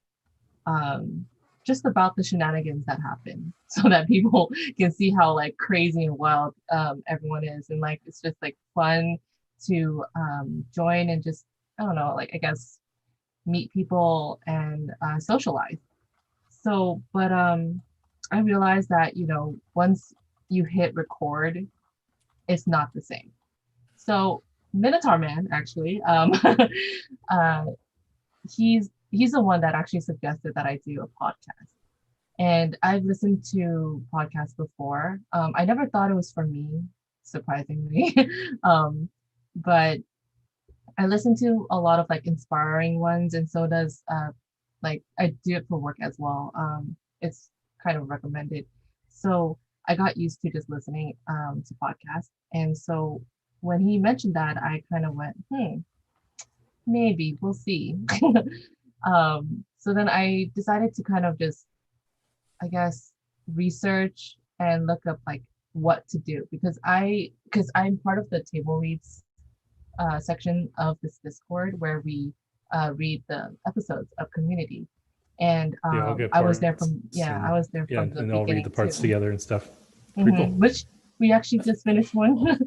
just about the shenanigans that happen, so that people can see how like crazy and wild everyone is, and like it's just like fun to join and just, I don't know, like, I guess meet people and socialize. So, but I realized that, you know, once you hit record, it's not the same. So Minotaur Man, actually, he's the one that actually suggested that I do a podcast. And I've listened to podcasts before. I never thought it was for me, surprisingly. But I listen to a lot of like inspiring ones, and so does like I do it for work as well. It's kind of recommended. So I got used to just listening to podcasts. And so when he mentioned that, I kind of went, maybe we'll see. So then I decided to kind of just, I guess, research and look up like what to do, because I'm part of the table reads section of this Discord where we read the episodes of Community. And Yeah, I'll get I was there parts from and- I was there Yeah, from the and I'll beginning read the parts too. together and stuff. Pretty cool. Which we actually just finished one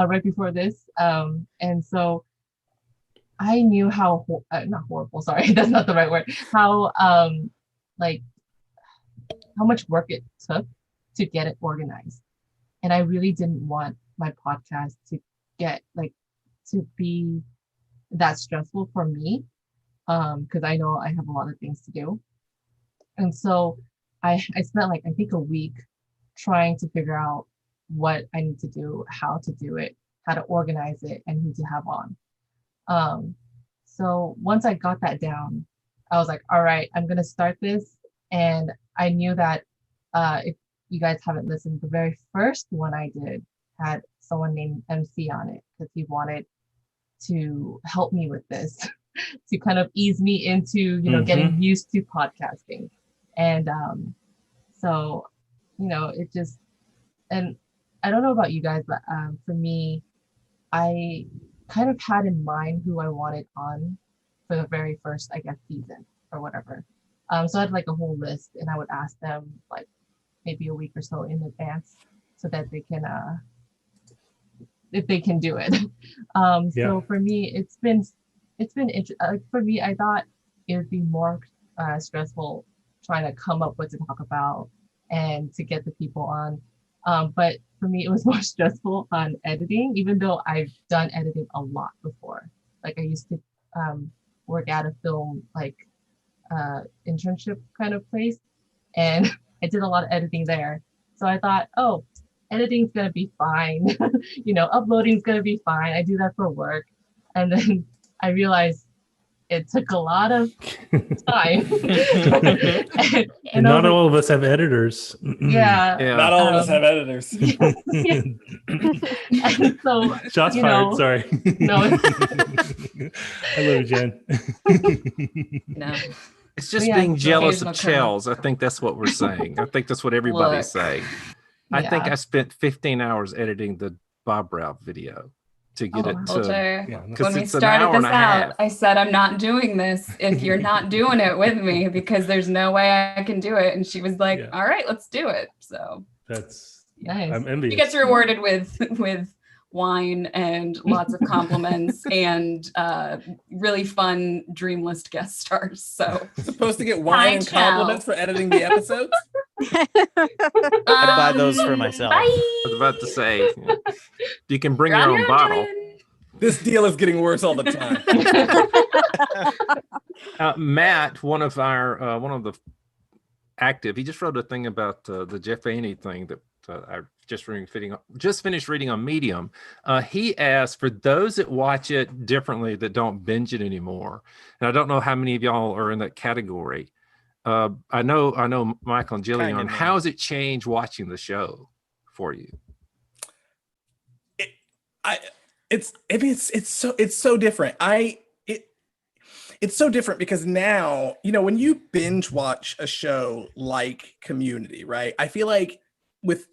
right before this. And so I knew how not horrible, sorry, that's not the right word. How like how much work it took to get it organized. And I really didn't want my podcast to get like to be that stressful for me, because I know I have a lot of things to do. And so I spent like I think a week trying to figure out what I need to do, how to do it, how to organize it, and who to have on. So once I got that down, I was like, all right, I'm gonna start this. And I knew that you guys haven't listened, the very first one I did had someone named MC on it because he wanted to help me with this to kind of ease me into, you know, getting used to podcasting. And so, you know, it just, and I don't know about you guys, but for me, I kind of had in mind who I wanted on for the very first, I guess, season or whatever. So I had like a whole list, and I would ask them like maybe a week or so in advance so that they can, if they can do it. So for me, it's been for me, I thought it would be more stressful trying to come up with to talk about and to get the people on. But for me, it was more stressful on editing, even though I've done editing a lot before. Like I used to work at a film like internship kind of place, and I did a lot of editing there. So I thought, oh, editing's gonna be fine. You know, uploading's gonna be fine. I do that for work. And then I realized it took a lot of time. and not all of us have editors. Yeah. Not all of us have editors. And so, shots fired. Sorry. No. I love you, Jen. No. It's just being jealous of occasional Chels. I think that's what we're saying. I think that's what everybody's saying. I think I spent 15 hours editing the Bob Route video to get it to. When we started this out, I said, I'm not doing this if you're not doing it with me, because there's no way I can do it. And she was like, all right, let's do it. So that's nice. I'm envious. She gets rewarded with wine and lots of compliments and really fun dream list guest stars. So supposed to get wine and compliments for editing the episodes. I'd buy those for myself. I was about to say, you can bring your own bottle. This deal is getting worse all the time. Matt, one of the active, he just wrote a thing about the Jeff Annie thing that I just finished reading on Medium. He asked, for those that watch it differently, that don't binge it anymore, and I don't know how many of y'all are in that category. I know Michael and Jillian, how has it changed watching the show for you? It's so different. It's so different because now, you know, when you binge watch a show like Community, right? I feel like with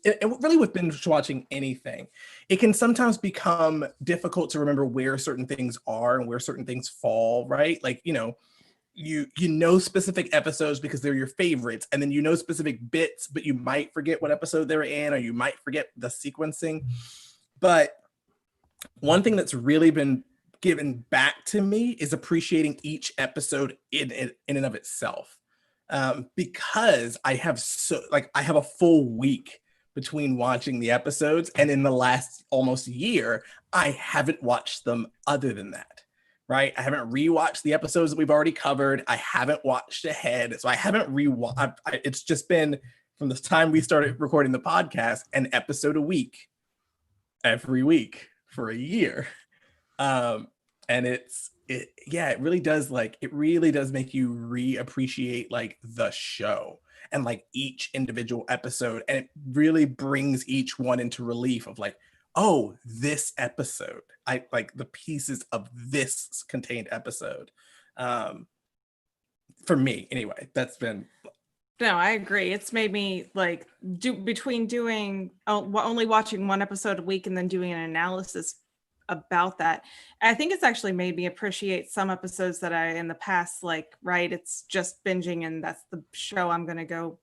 binge watching anything, it can sometimes become difficult to remember where certain things are and where certain things fall, right? Like, you know, you know specific episodes because they're your favorites, and then you know specific bits, but you might forget what episode they were in, or you might forget the sequencing. But one thing that's really been given back to me is appreciating each episode in and of itself, because I have a full week between watching the episodes, and in the last almost year I haven't watched them other than that. Right? I haven't rewatched the episodes that we've already covered. I haven't watched ahead. So I haven't rewatched. It's just been from the time we started recording the podcast, an episode a week, every week for a year. And it really does make you reappreciate like the show and like each individual episode. And it really brings each one into relief of like, oh, this episode, I like the pieces of this contained episode. For me, anyway, that's been. No, I agree. It's made me like between doing only watching one episode a week and then doing an analysis about that. I think it's actually made me appreciate some episodes that I in the past, like, right, it's just binging and that's the show I'm going to go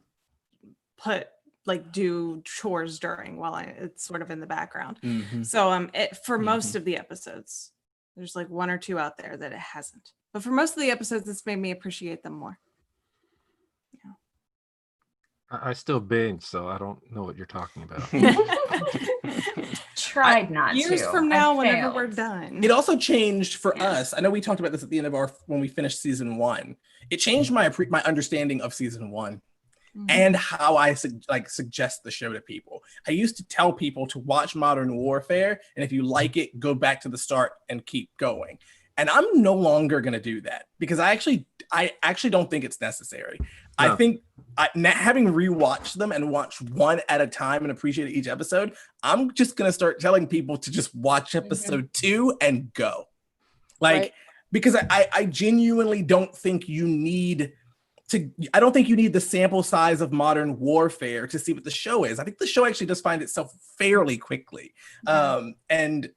do chores during while it's sort of in the background. Mm-hmm. So for most of the episodes, there's like one or two out there that it hasn't. But for most of the episodes, it's made me appreciate them more. Yeah. I still binge, so I don't know what you're talking about. Tried not years to. from now, whenever we're done. It also changed for us. I know we talked about this at the end of when we finished season 1. It changed my understanding of season 1. And how I suggest the show to people. I used to tell people to watch Modern Warfare, and if you like it, go back to the start and keep going. And I'm no longer going to do that because I actually don't think it's necessary. No. I think having rewatched them and watched one at a time and appreciate each episode, I'm just going to start telling people to just watch episode 2 and go. Like, because I genuinely don't think you need I don't think you need the sample size of Modern Warfare to see what the show is. I think the show actually does find itself fairly quickly. And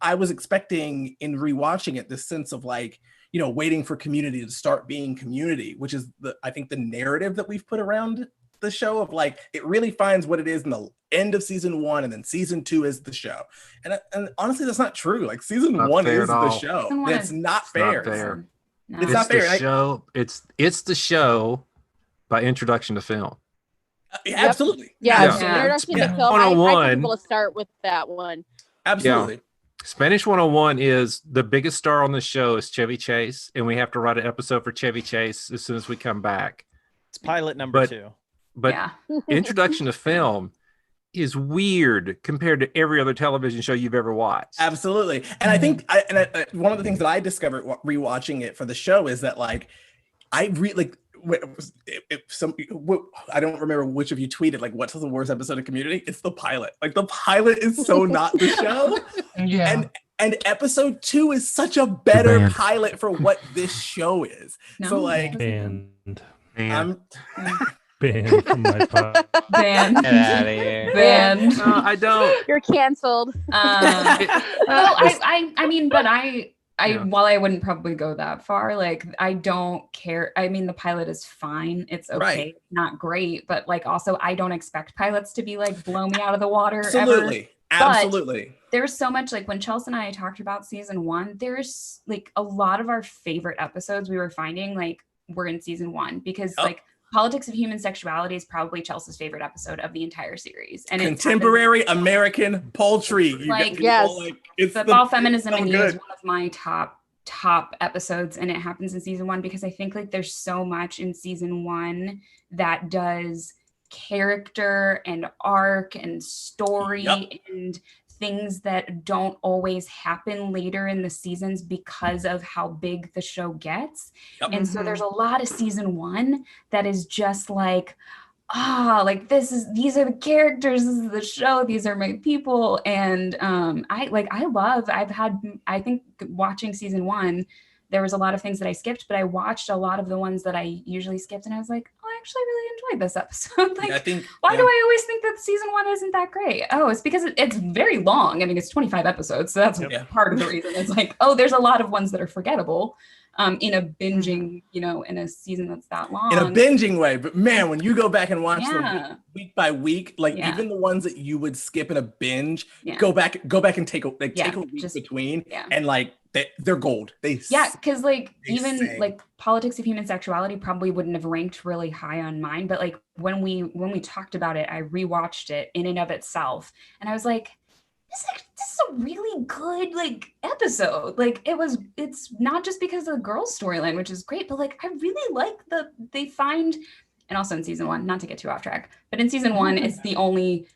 I was expecting in rewatching it this sense of like, you know, waiting for Community to start being Community, which is I think the narrative that we've put around the show of like, it really finds what it is in the end of season 1 and then season 2 is the show. And honestly, that's not true. Like season 1 is the show. It's not fair. No. It's not fair. The show. It's the show by introduction to film. Absolutely. Yeah. Introduction to film. I tell people to start with that one. Absolutely. Yeah. Spanish 101 is the biggest star on the show is Chevy Chase, and we have to write an episode for Chevy Chase as soon as we come back. It's pilot number 2. But introduction to film is weird compared to every other television show you've ever watched. Absolutely. And I think one of the things that I discovered rewatching it for the show is that like I really I don't remember which of you tweeted like what's the worst episode of Community? It's the pilot. Like the pilot is so not the show. And episode 2 is such a better pilot for what this show is. So like Banned from my pod. Banned. Get out of here. Banned. No, I don't. You're canceled. Well, I mean, but while I wouldn't probably go that far, like I don't care. I mean, the pilot is fine. It's okay. Not great, but like also I don't expect pilots to be like blow me out of the water. Absolutely. Ever. Absolutely. But there's so much like when Chelsea and I talked about season 1, there's like a lot of our favorite episodes we were finding like were in season 1 because like Politics of Human Sexuality is probably Chelsea's favorite episode of the entire series. And contemporary American poultry. Football Feminism and You is one of my top episodes, and it happens in season 1 because I think like there's so much in season 1 that does character and arc and story and things that don't always happen later in the seasons because of how big the show gets. And so there's a lot of season 1 that is just like, like these are the characters, this is the show, these are my people. And I think watching season 1, there was a lot of things that I skipped, but I watched a lot of the ones that I usually skipped, and I was like, oh, I actually really enjoyed this episode. Like, why do I always think that season 1 isn't that great? Oh, it's because it's very long. I mean, it's 25 episodes, so that's part of the reason. It's like, oh, there's a lot of ones that are forgettable in a binging, you know, in a season that's that long. In a binging way, but man, when you go back and watch them week by week, like even the ones that you would skip in a binge, go back and take a week between, and like. They're gold. Because like even like Politics of Human Sexuality probably wouldn't have ranked really high on mine, but like when we talked about it, I rewatched it in and of itself, and I was like, this is a really good like episode. Like it's not just because of the girls' storyline, which is great, but like I really like they find, and also in season 1, not to get too off track, but in season 1, it's the only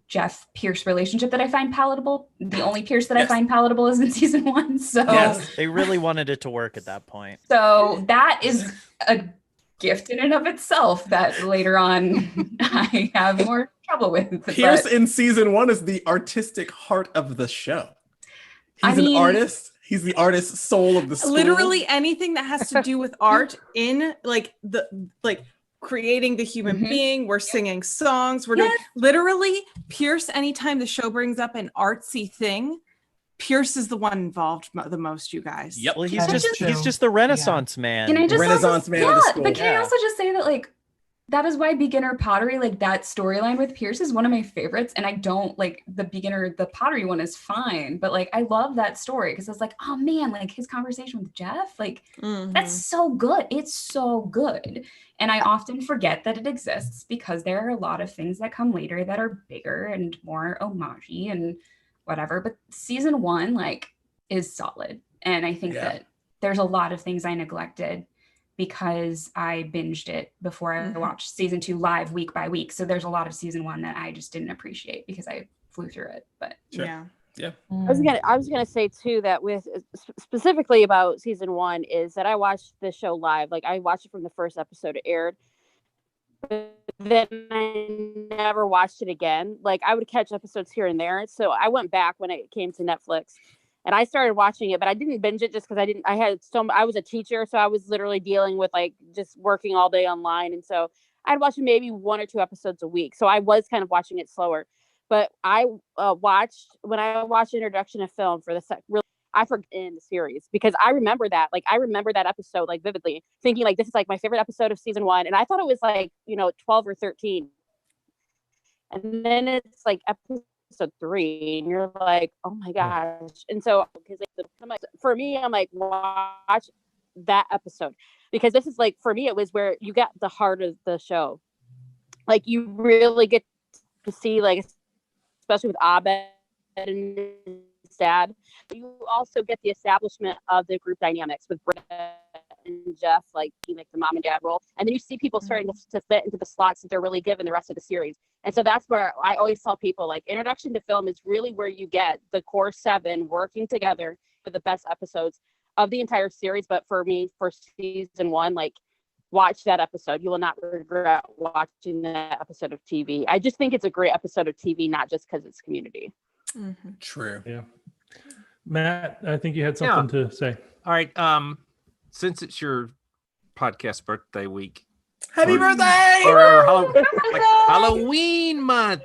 Jeff Pierce relationship that I find palatable. The only Pierce that I find palatable is in season 1. So they really wanted it to work at that point. So that is a gift in and of itself that later on I have more trouble with. Pierce in season 1 is the artistic heart of the show. He's an artist. He's the artist soul of the school. Literally anything that has to do with art in creating the human being, we're singing songs, we're doing literally Pierce. Anytime the show brings up an artsy thing, Pierce is the one involved the most, you guys. Well, he's just the Renaissance man. Can I just Renaissance man of the school. But can I also just say that like that is why Beginner Pottery, like that storyline with Pierce is one of my favorites. And I don't like the pottery one is fine, but like I love that story because it's like, oh man, like his conversation with Jeff, like that's so good. It's so good. And I often forget that it exists because there are a lot of things that come later that are bigger and more homage-y and whatever. But season 1 like is solid. And I think that there's a lot of things I neglected because I binged it before I watched season 2 live week by week. So there's a lot of season 1 that I just didn't appreciate because I flew through it. But Yeah. I was gonna say too that with specifically about season 1 is that I watched the show live. Like I watched it from the first episode it aired, but then I never watched it again. Like I would catch episodes here and there. So I went back when it came to Netflix, and I started watching it, but I didn't binge it just because I was a teacher, so I was literally dealing with like just working all day online, and so I'd watch maybe 1 or 2 episodes a week. So I was kind of watching it slower. But I watched Introduction to Film for I forgot in the series because I remember that episode like vividly, thinking like this is like my favorite episode of season 1, and I thought it was like 12 or 13, and then it's like episode 3, and you're like, oh my gosh. And so because for me, I'm like, watch that episode because this is like for me it was where you got the heart of the show, like you really get to see like. Especially with Abed and his dad, you also get the establishment of the group dynamics with Britta and Jeff, like the mom and dad role, and then you see people starting to fit into the slots that they're really given the rest of the series. And so that's where I always tell people like Introduction to Film is really where you get the core 7 working together for the best episodes of the entire series. But for me, for season 1, like watch that episode. You will not regret watching that episode of TV. I just think it's a great episode of TV, not just because it's Community. Mm-hmm. True. Yeah. Matt, I think you had something to say. All right. Since it's your podcast birthday week, Happy birthday! or like Halloween month.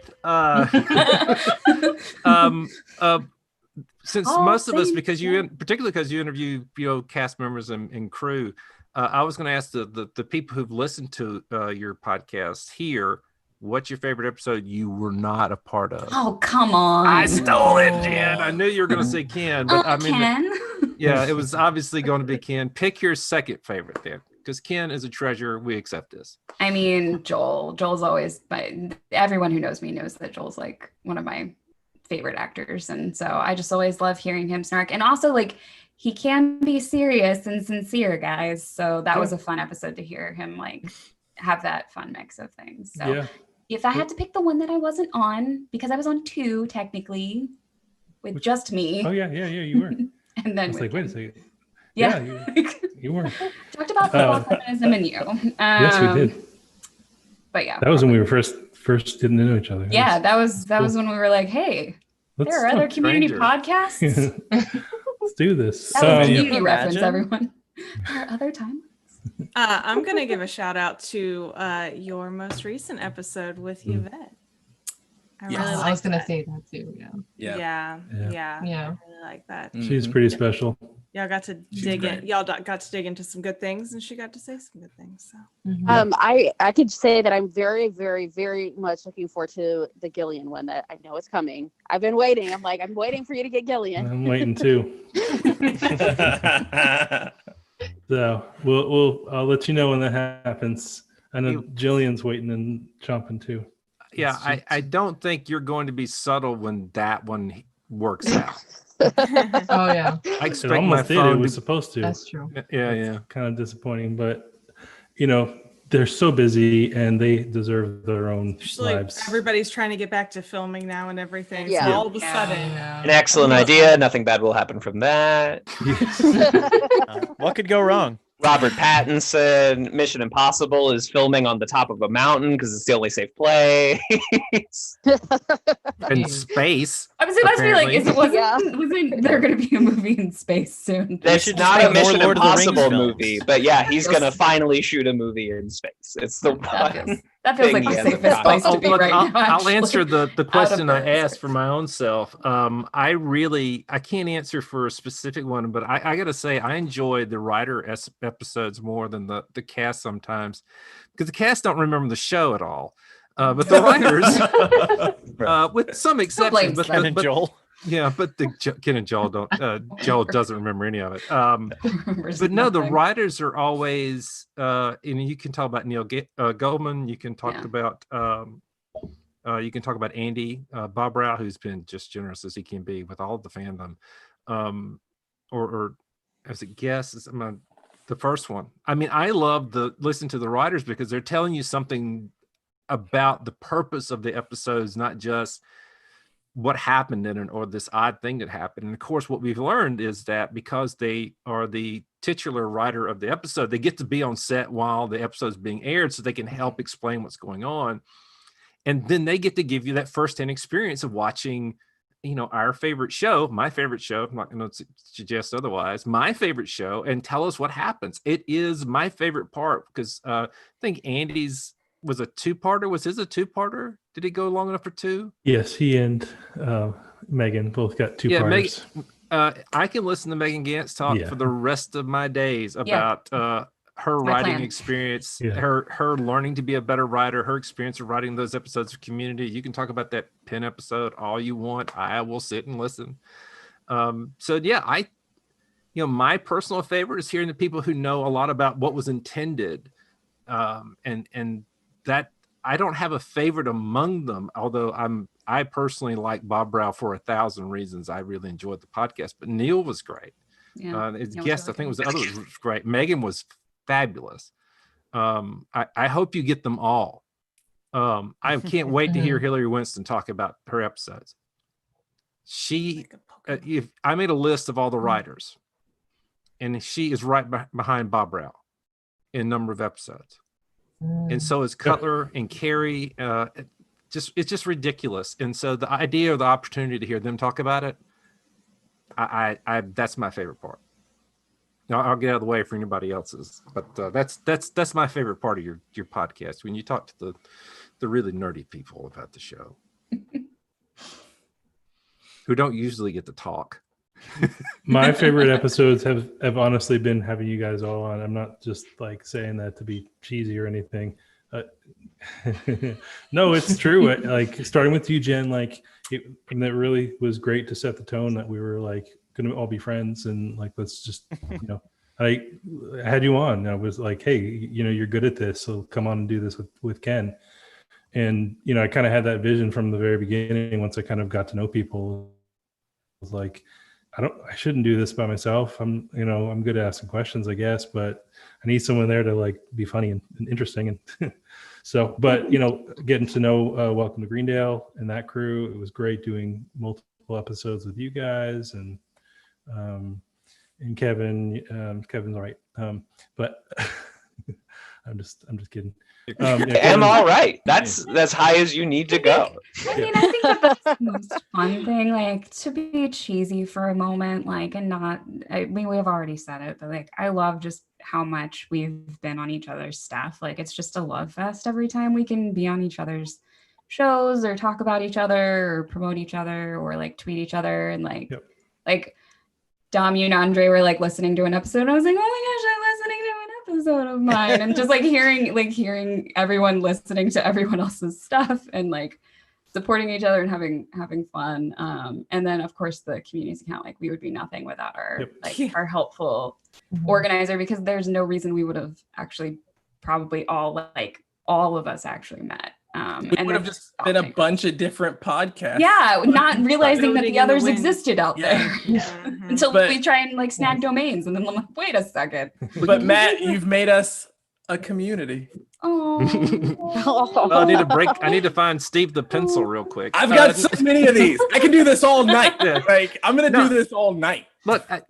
Since most of us, because particularly because you interview cast members and crew, I was going to ask the people who've listened to your podcast here, what's your favorite episode you were not a part of? Oh, come on. I stole it, Ken. I knew you were going to say Ken, but I mean, Ken? Yeah, it was obviously going to be Ken. Pick your second favorite then, because Ken is a treasure. We accept this. I mean, Joel. Joel's always, everyone who knows me knows that Joel's like one of my favorite actors. And so I just always love hearing him snark. And also like, he can be serious and sincere, guys. So that was a fun episode to hear him like have that fun mix of things. So if I had to pick the one that I wasn't on, because I was on 2 technically with just me. Oh yeah, you were. And then I was like, wait a second. Yeah, you were. Talked about football feminism and you. Yes, we did. But yeah, that was when we were first getting to know each other. Yeah, that was when we were like, hey, there are other community podcasts. Let's do this. That was a community reference, everyone. There are other times. I'm going to give a shout out to your most recent episode with Yvette. I was going to say that too. Yeah. I really like that. She's pretty special. Y'all got to got to dig into some good things, and she got to say some good things. So, I could say that I'm very, very, very much looking forward to the Gillian one. That I know is coming. I've been waiting. I'm waiting for you to get Gillian. I'm waiting too. So I'll let you know when that happens. I know Jillian's waiting and chomping too. Yeah, I don't think you're going to be subtle when that one works out. Oh yeah, I expect it almost did. It was supposed to. That's true. Yeah. Kind of disappointing, but they're so busy and they deserve their own lives. Everybody's trying to get back to filming now and everything. Yeah. So all of a sudden, an excellent idea. Nothing bad will happen from that. What could go wrong? Robert Pattinson, Mission Impossible is filming on the top of a mountain because it's the only safe place. In space. I was about to be like, wasn't there going to be a movie in space soon? That's not a Mission Impossible movie, but yeah, he's going to finally shoot a movie in space. It's the one. That feels like the safest place to be right now. I'll answer the question I asked for my own self. I can't answer for a specific one, but I got to say I enjoyed the writer episodes more than the cast sometimes, because the cast don't remember the show at all. But the writers, with some exceptions, but Joel. Yeah, but Ken and Joel don't. Joel doesn't remember any of it. But no, the writers are always. You can talk about Neil Goldman. You can talk about. You can talk about Andy Bobrow, who's been just generous as he can be with all of the fandom. Or as a guest, the first one. I mean, I love listen to the writers because they're telling you something about the purpose of the episodes, not just what happened in it, or this odd thing that happened. And of course, what we've learned is that because they are the titular writer of the episode, they get to be on set while the episode's being aired so they can help explain what's going on. And then they get to give you that firsthand experience of watching, our favorite show, my favorite show. I'm not going to suggest otherwise, my favorite show, and tell us what happens. It is my favorite part because I think Andy's was a two-parter. Was his a two-parter? Did he go long enough for two? Yes, he and Megan both got two parts. I can listen to Megan Gantz talk for the rest of my days about her writing experience, her learning to be a better writer, her experience of writing those episodes of Community. You can talk about that Penn episode all you want. I will sit and listen. My personal favorite is hearing the people who know a lot about what was intended, and that I don't have a favorite among them, although I personally like Bob Brow for 1,000 reasons. I really enjoyed the podcast, but Neil was great. His guest, I think, was the other was great. Megan was fabulous. I hope you get them all. I can't wait to hear Hillary Winston talk about her episodes. If I made a list of all the writers, and she is right behind Bob Brow in number of episodes. And so is Cutler and Carrie. It's just ridiculous. And so the idea or the opportunity to hear them talk about it, I that's my favorite part. Now, I'll get out of the way for anybody else's, but that's my favorite part of your podcast, when you talk to the really nerdy people about the show who don't usually get to talk. My favorite episodes have honestly been having you guys all on. I'm not just like saying that to be cheesy or anything. No, it's true. Like starting with you, Jen, like it really was great to set the tone that we were like going to all be friends, and like let's just I had you on. I was like, hey, you're good at this, so come on and do this with Ken. And I kind of had that vision from the very beginning. Once I kind of got to know people, I was like, I shouldn't do this by myself. I'm good at asking questions, I guess, but I need someone there to like be funny and interesting. And so, but getting to know Welcome to Greendale and that crew, it was great doing multiple episodes with you guys and Kevin. Kevin's all right. But I'm just kidding. I'm all right. That's as high as you need to go. I mean, I think that's the most fun thing, like to be cheesy for a moment, like, and not, I mean, we've already said it, but like, I love just how much we've been on each other's stuff. Like, it's just a love fest every time we can be on each other's shows or talk about each other or promote each other or like tweet each other. And like Dom, you and Andre were like listening to an episode and I was like, oh my gosh, I'm listening to an episode of mine, and just like hearing everyone listening to everyone else's stuff and like supporting each other and having fun. And then of course the communities account, like we would be nothing without our our helpful organizer, because there's no reason we would have actually probably all of us actually met. It would have just been a bunch of different podcasts. Yeah, not realizing that the others existed out there Mm-hmm. until we try and like snag domains, and then I'm like, wait a second. But Matt, you've made us a community. Oh, I need to find Steve the pencil real quick. I've got so many of these. I can do this all night. Like I'm gonna do this all night.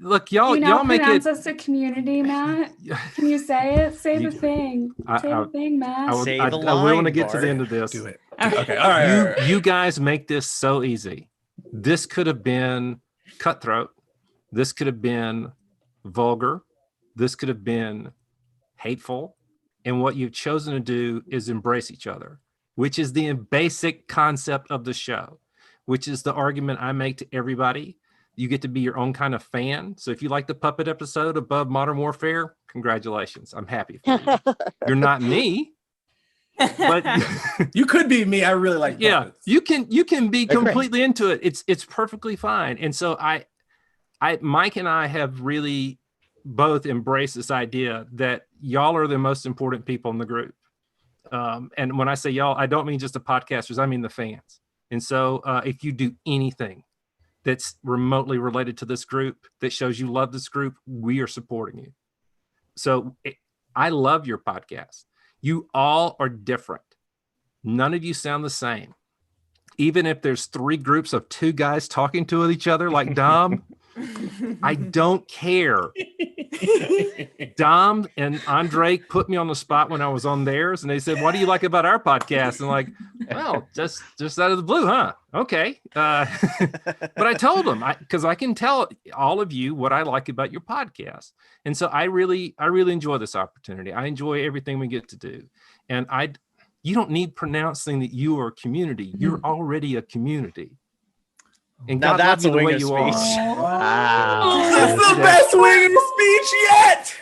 Look, y'all make it. us a community, Matt. Can you say it? Say the thing. Say the thing, Matt. I really want to get to the end of this. Do it. Okay. All right. You guys make this so easy. This could have been cutthroat. This could have been vulgar. This could have been hateful. And what you've chosen to do is embrace each other, which is the basic concept of the show, which is the argument I make to everybody. You get to be your own kind of fan. So if you like the puppet episode above Modern Warfare, congratulations. I'm happy for you. You're not me, but you could be me. I really like puppets. You can be completely into it. It's perfectly fine. And so Mike and I have really both embraced this idea that y'all are the most important people in the group. And when I say y'all, I don't mean just the podcasters, I mean the fans. And so if you do anything that's remotely related to this group, that shows you love this group, we are supporting you. So I love your podcast. You all are different. None of you sound the same. even if there's 3 groups of 2 guys talking to each other like Dom, I don't care. Dom and Andre put me on the spot when I was on theirs, and they said, "What do you like about our podcast?" And like, well, just out of the blue, huh? Okay. But I told them because I can tell all of you what I like about your podcast, and so I really enjoy this opportunity. I enjoy everything we get to do, and you don't need pronouncing that you are a community. You're already a community. And Now God that's a love you the wing way of you speech. are. Wow. That's the best wing of speech yet.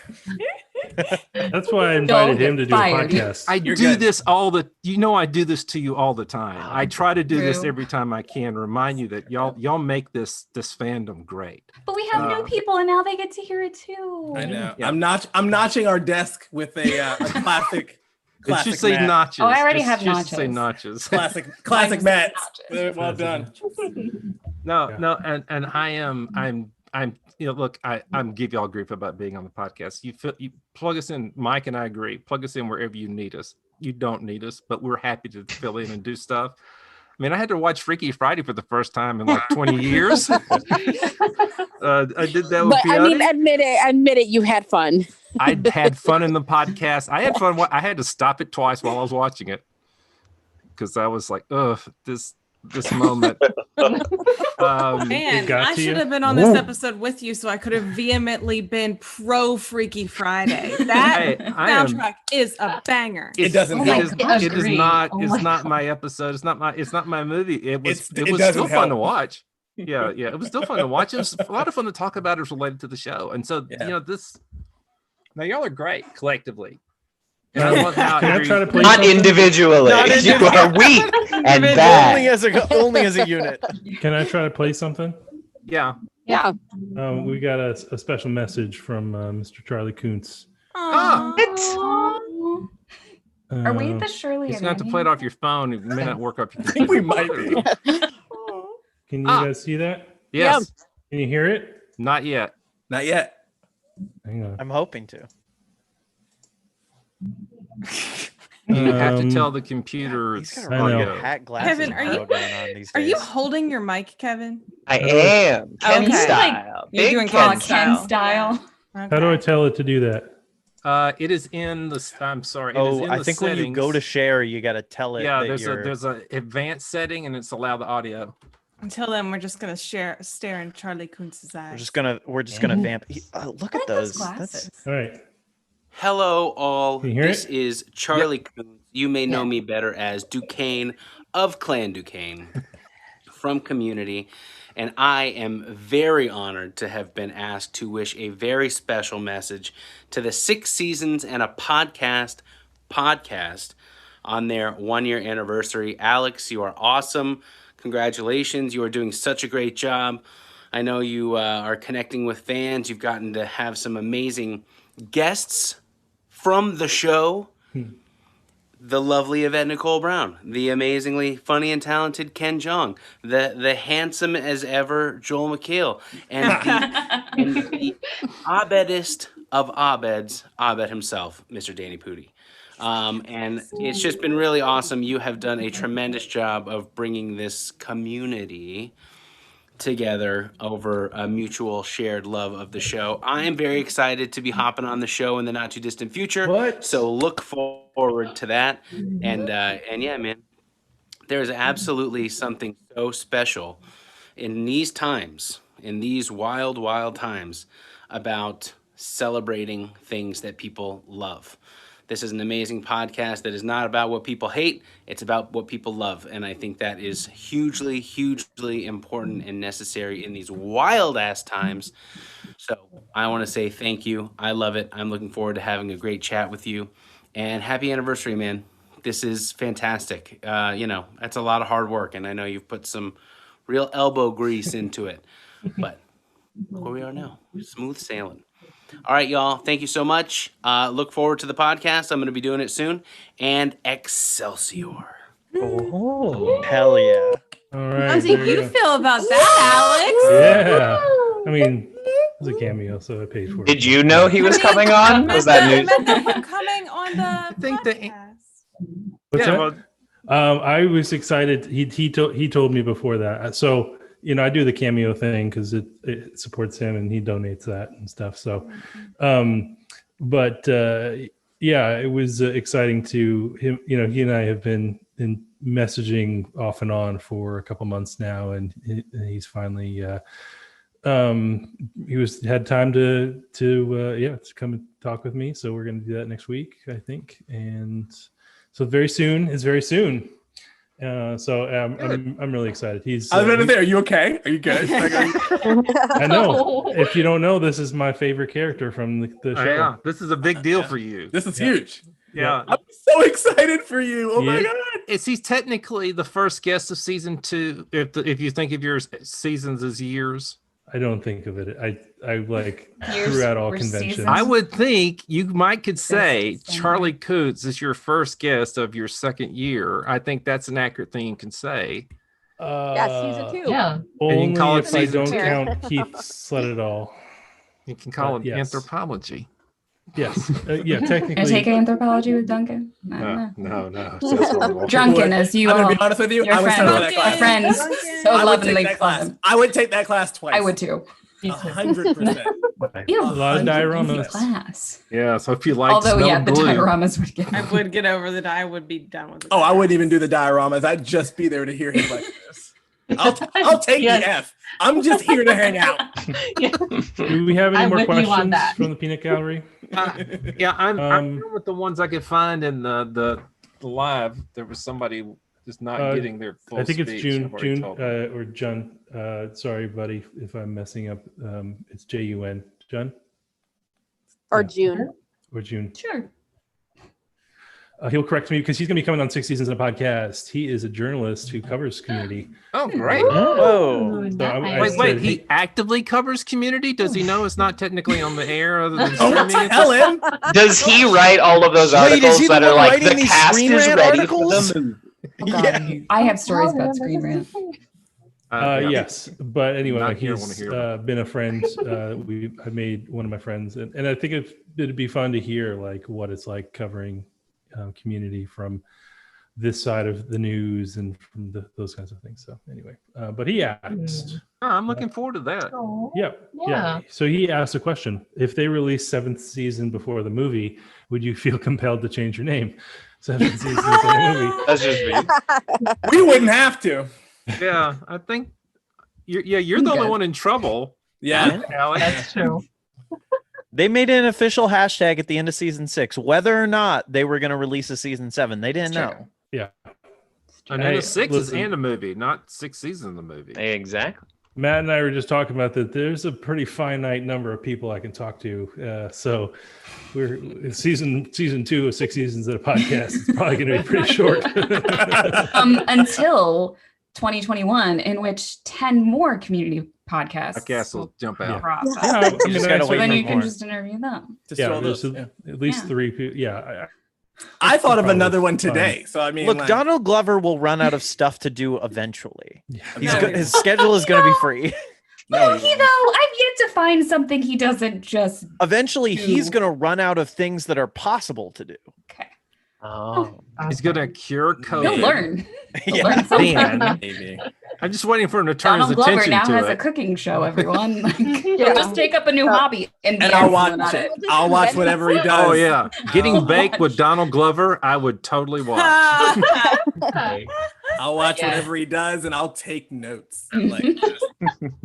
That's why I invited him to do a Fired. podcast. I You're do good. this I do this to you all the time. I try to do this True. every time I can. Remind you that y'all make this fandom great. But we have new people, and now they get to hear it too. I know. Yeah. I'm notching our desk with a classic. It should say Matt. notches. Oh, I already have Just say notches. notches. Classic Matt. Notches. Well done. No, and I'm look, I'm give y'all grief about being on the podcast. You plug us in. Mike and I agree. Plug us in wherever you need us. You don't need us, but we're happy to fill in and do stuff. I mean, I had to watch Freaky Friday for the first time in like 20 years. I did that with But I mean, Peyote. admit it, you had fun. I had fun in the podcast. I had fun. I had to stop it twice while I was watching it because I was like, "Ugh, this moment." Man, got I to should you? have been on this episode with you, so I could have vehemently been pro Freaky Friday. That Hey, I am- soundtrack is a banger. It doesn't Oh It my help. is, gosh, it is great. not. Oh It's my not God. my episode. It's not my movie. It was It still doesn't fun to help. watch. Yeah. It was still fun to watch. It was a lot of fun to talk about. It was related to the show, and so Yeah. this. Now y'all are great collectively. And I love how Can I every- try to play Not something? individually. Not You are weak and Only bad. only as a unit. Can I try to play something? Yeah. Yeah. We got a special message from Mr. Charlie Kuntz. Ah, Are we Uh, the Shirley? He's and gonna have to Annie? play it off your phone. It may not work off your I think we might be. Can you Ah. guys see that? Yes. Can you hear it? Not yet. Not yet. Hang on. I'm hoping to. You have to Um, tell the computer He's it's got a I really know. good hat glasses Kevin, are you- pro going on these Are you days. holding your mic, Kevin? I am. Ken Okay. style. You're Big doing Ken Oh, Ken style. style. How do I tell it to do that? It is in the. I'm sorry. It is Oh, in I the think when you go to settings. share, you got to tell it. Yeah, that there's you're... a advanced setting and it's allow the audio. Until then, we're just gonna stare in Charlie Kuntz's eyes. We're just gonna vamp. Look I at like those those. glasses. All right. Hello, all. Can you hear This it? is Charlie Coons. You may know Yeah. me better as Duquesne of Clan Duquesne from Community. And I am very honored to have been asked to wish a very special message to the 6 Seasons and a podcast on their 1-year anniversary. Alex, you are awesome. Congratulations. You are doing such a great job. I know you are connecting with fans. You've gotten to have some amazing guests from the show. The lovely Yvette Nicole Brown, the amazingly funny and talented Ken Jeong, the handsome as ever Joel McHale, and the Abedist of Abeds, Abed himself, Mr. Danny Pudi. And it's just been really awesome. You have done a tremendous job of bringing this community together over a mutual shared love of the show. I am very excited to be hopping on the show in the not too distant future. What? So look forward to that. And yeah, man, there's absolutely something so special in these times, in these wild, wild times, about celebrating things that people love. This is an amazing podcast that is not about what people hate. It's about what people love. And I think that is hugely, hugely important and necessary in these wild ass times. So I want to say thank you. I love it. I'm looking forward to having a great chat with you. And happy anniversary, man. This is fantastic. That's a lot of hard work. And I know you've put some real elbow grease into it. But look where we are now. Smooth sailing. All right, y'all. Thank you so much. Look forward to the podcast. I'm going to be doing it soon. And Excelsior. Oh, hell yeah. All right. How do there we you go. feel about that, Alex? Yeah. I mean, it was a cameo, so I paid for it. Did you know he was coming on? Was that news? I meant that for coming on the think that- podcast. What's yeah, that? well, I was excited. He told me before that. So I do the Cameo thing because it supports him and he donates that and stuff. So, yeah, it was exciting to him. He and I have been in messaging off and on for a couple months now, and he's finally had time to come and talk with me. So we're going to do that next week, I think, and so very soon is very soon. I'm really excited. I was about to say, are you okay? Are you good? I know. If you don't know, this is my favorite character from the show. Yeah, this is a big deal for you. This is huge. Yeah. I'm so excited for you. Oh my God. Is he technically the first guest of season 2? If you think of your seasons as years? I don't think of it. I Years threw out all or conventions. seasons? I would think you could say Charlie Coots is your first guest of your second year. I think that's an accurate thing you can say. Yeah, season 2. Yeah. Only you can call it if I season don't 2. count Keith Sledall. You can call it yes. anthropology. Yes. Yeah, Gonna technically. take anthropology with Duncan. No. That's horrible. Drunken as you I'm are. gonna be honest with you. Your I would take that class. friends Duncan. so I would take lovingly that class. fun. I would take that class twice. I would too. 100%. We have A lot of easy dioramas. class. Yeah, so if you like Although, smell yeah, the glue, dioramas would get. I would get over I would be done with it. Oh, I wouldn't even do the dioramas. I'd just be there to hear him like this. I'll take Yes. the F. I'm just here to hang out. Do we have any I'm more with you on questions that. from the peanut gallery? yeah, I'm going with the ones I could find in the live. There was somebody just not getting their full I think it's speech. June I've already told them. or Jun. Sorry, buddy, if I'm messing up. It's Jun. Jun Or Yeah. June. or June. Sure. He'll correct me because he's going to be coming on 6 Seasons in a podcast. He is a journalist who covers community. Oh, great. Whoa. So I Wait, said, he actively covers community? Does he know it's not technically on the air other than Don't streaming? tell him. Does he write all of those Wait, is articles he the that are one like writing the these cast Screen is Rant ready articles? for the movie? Oh, God. I have stories about Screen Rant. Yeah. yes, but anyway, Not here, wanna he's hear been a friend. I made one of my friends, and I think it'd be fun to hear like what it's like covering community from this side of the news and from those kinds of things. So anyway, but he asked. Oh, I'm looking forward to that. Oh, Yeah. So he asked a question: if they released 7th season before the movie, would you feel compelled to change your name? 7th season before the movie. That's just me. We wouldn't have to. Yeah, I think you're the only Good. one in trouble. Yeah. Alex. that's true. They made an official hashtag at the end of season 6, whether or not they were going to release a season 7. They didn't It's true. know. Yeah. And Hey, then 6 is listen. and a movie, not 6 seasons of the movie. Exactly. Matt and I were just talking about that. There's a pretty finite number of people I can talk to. So we're in season 2 of 6 seasons of a podcast. It's probably going to be pretty short. Until 2021, in which 10 more community podcasts. I guess will jump Yeah. out. crop up. Yeah, You just gotta So wait then for you can more. just interview them. Just Yeah, throw there's those, yeah. at least Yeah. 3 people. Yeah. I thought of Probably another one fine. today. So I mean, Look, like, Donald Glover will run out of stuff to do eventually. No. His schedule is going to be free. No, he though, I've yet to find something he doesn't just. Eventually, he's Do. going to run out of things that are possible to do. Okay. Oh. He's gonna cure COVID. He'll learn. He'll Yeah. learn something. Man, maybe. I'm just waiting for him to turn Donald his Glover attention now to has a it. cooking show, everyone. Like, Yeah. just take up a new hobby and be And I'll excellent watch at it. it. I'll watch whatever he does. Oh yeah, getting I'll baked with watch. Donald Glover, I would totally watch. I'll watch Yeah. whatever he does and I'll take notes. I'm like, just,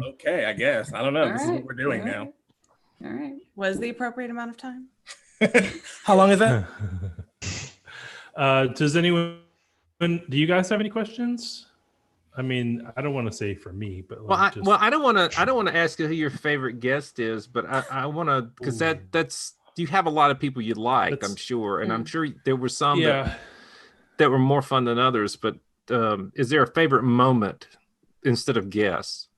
okay, I guess. I don't know. All This is right, what we're doing all now. right. All right. Was the appropriate amount of time? How long is that? Does anyone? Do you guys have any questions? I mean, I don't want to say for me, but like I don't want to ask you who your favorite guest is, but I want to because that's you have a lot of people you like, That's- I'm sure, and I'm sure there were some yeah. that were more fun than others. But is there a favorite moment instead of guests?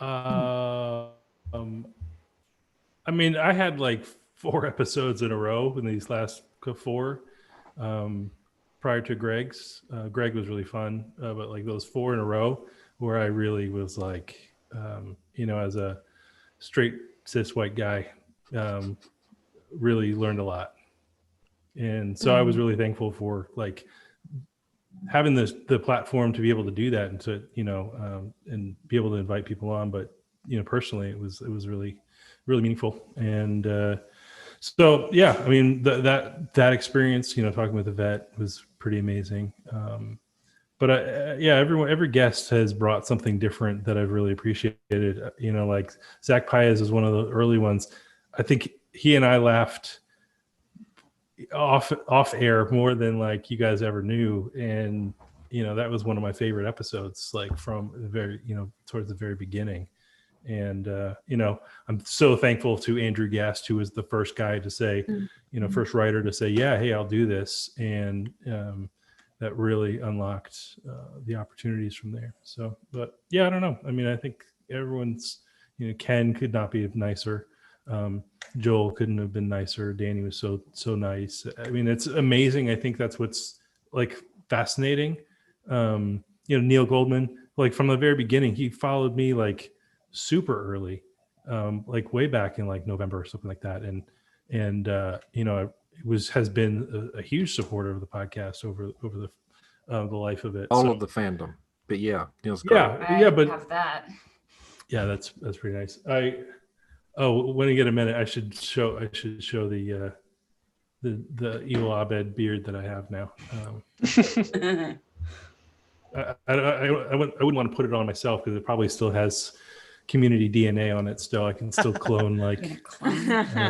I mean, I had like 4 episodes in a row in these last 4. Prior to Greg's, Greg was really fun, but like those 4 in a row where I really was like, as a straight cis white guy, really learned a lot. And so I was really thankful for like having the platform to be able to do that and to and be able to invite people on. But personally, it was really meaningful. And so yeah, I mean that experience, talking with Yvette was pretty amazing. But every guest has brought something different that I've really appreciated. Like Zach Paez is one of the early ones. I think he and I laughed off air more than like you guys ever knew, and that was one of my favorite episodes, like from the very towards the very beginning. And I'm so thankful to Andrew Guest, who was the first guy to say, first writer to say, yeah, hey, I'll do this, and that really unlocked the opportunities from there. So, but yeah, I don't know. I mean, I think everyone's Ken could not be nicer. Joel couldn't have been nicer. Danny was so nice. I mean, it's amazing. I think that's what's like fascinating. Neil Goldman, like from the very beginning, he followed me like super early, like way back in like November or something like that. And has been a huge supporter of the podcast over the life of it. All of the fandom. But yeah, Neil's great. But have that. Yeah, that's pretty nice. When you get a minute, I should show the Evil Abed beard that I have now. I wouldn't want to put it on myself because it probably still has community DNA on it. Still, I can still clone like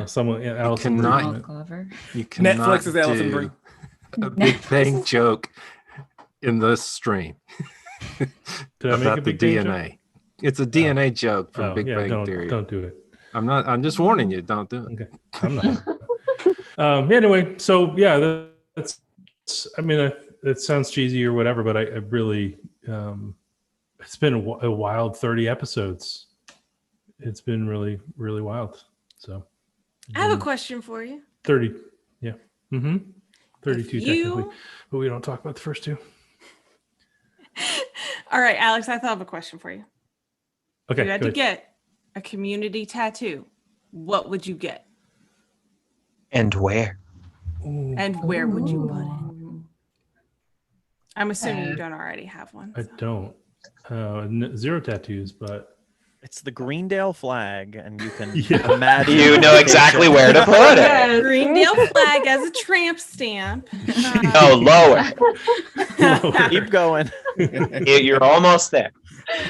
someone. Alison Brie. You cannot Netflix is Alison Brie. A Big Bang joke in this stream. Did I make a Big Bang DNA? Joke? It's a DNA joke from Big Bang Theory. Don't do it. I'm just warning you. Don't do it. Okay. I'm not. Anyway, so yeah, that's. I mean, it sounds cheesy or whatever, but I really. It's been a wild 30 episodes. It's been really, really wild. So. I have a question for you. 30. Yeah. 32 technically, but we don't talk about the first two. All right, Alex, I thought of a question for you. Okay. You had to get a community tattoo. What would you get? And where? And where would you put it? I'm assuming you don't already have one. I don't. Zero tattoos, but it's the Greendale flag, and you can imagine. You know exactly where to put it. Greendale flag as a tramp stamp. No, lower. Keep going. You're almost there.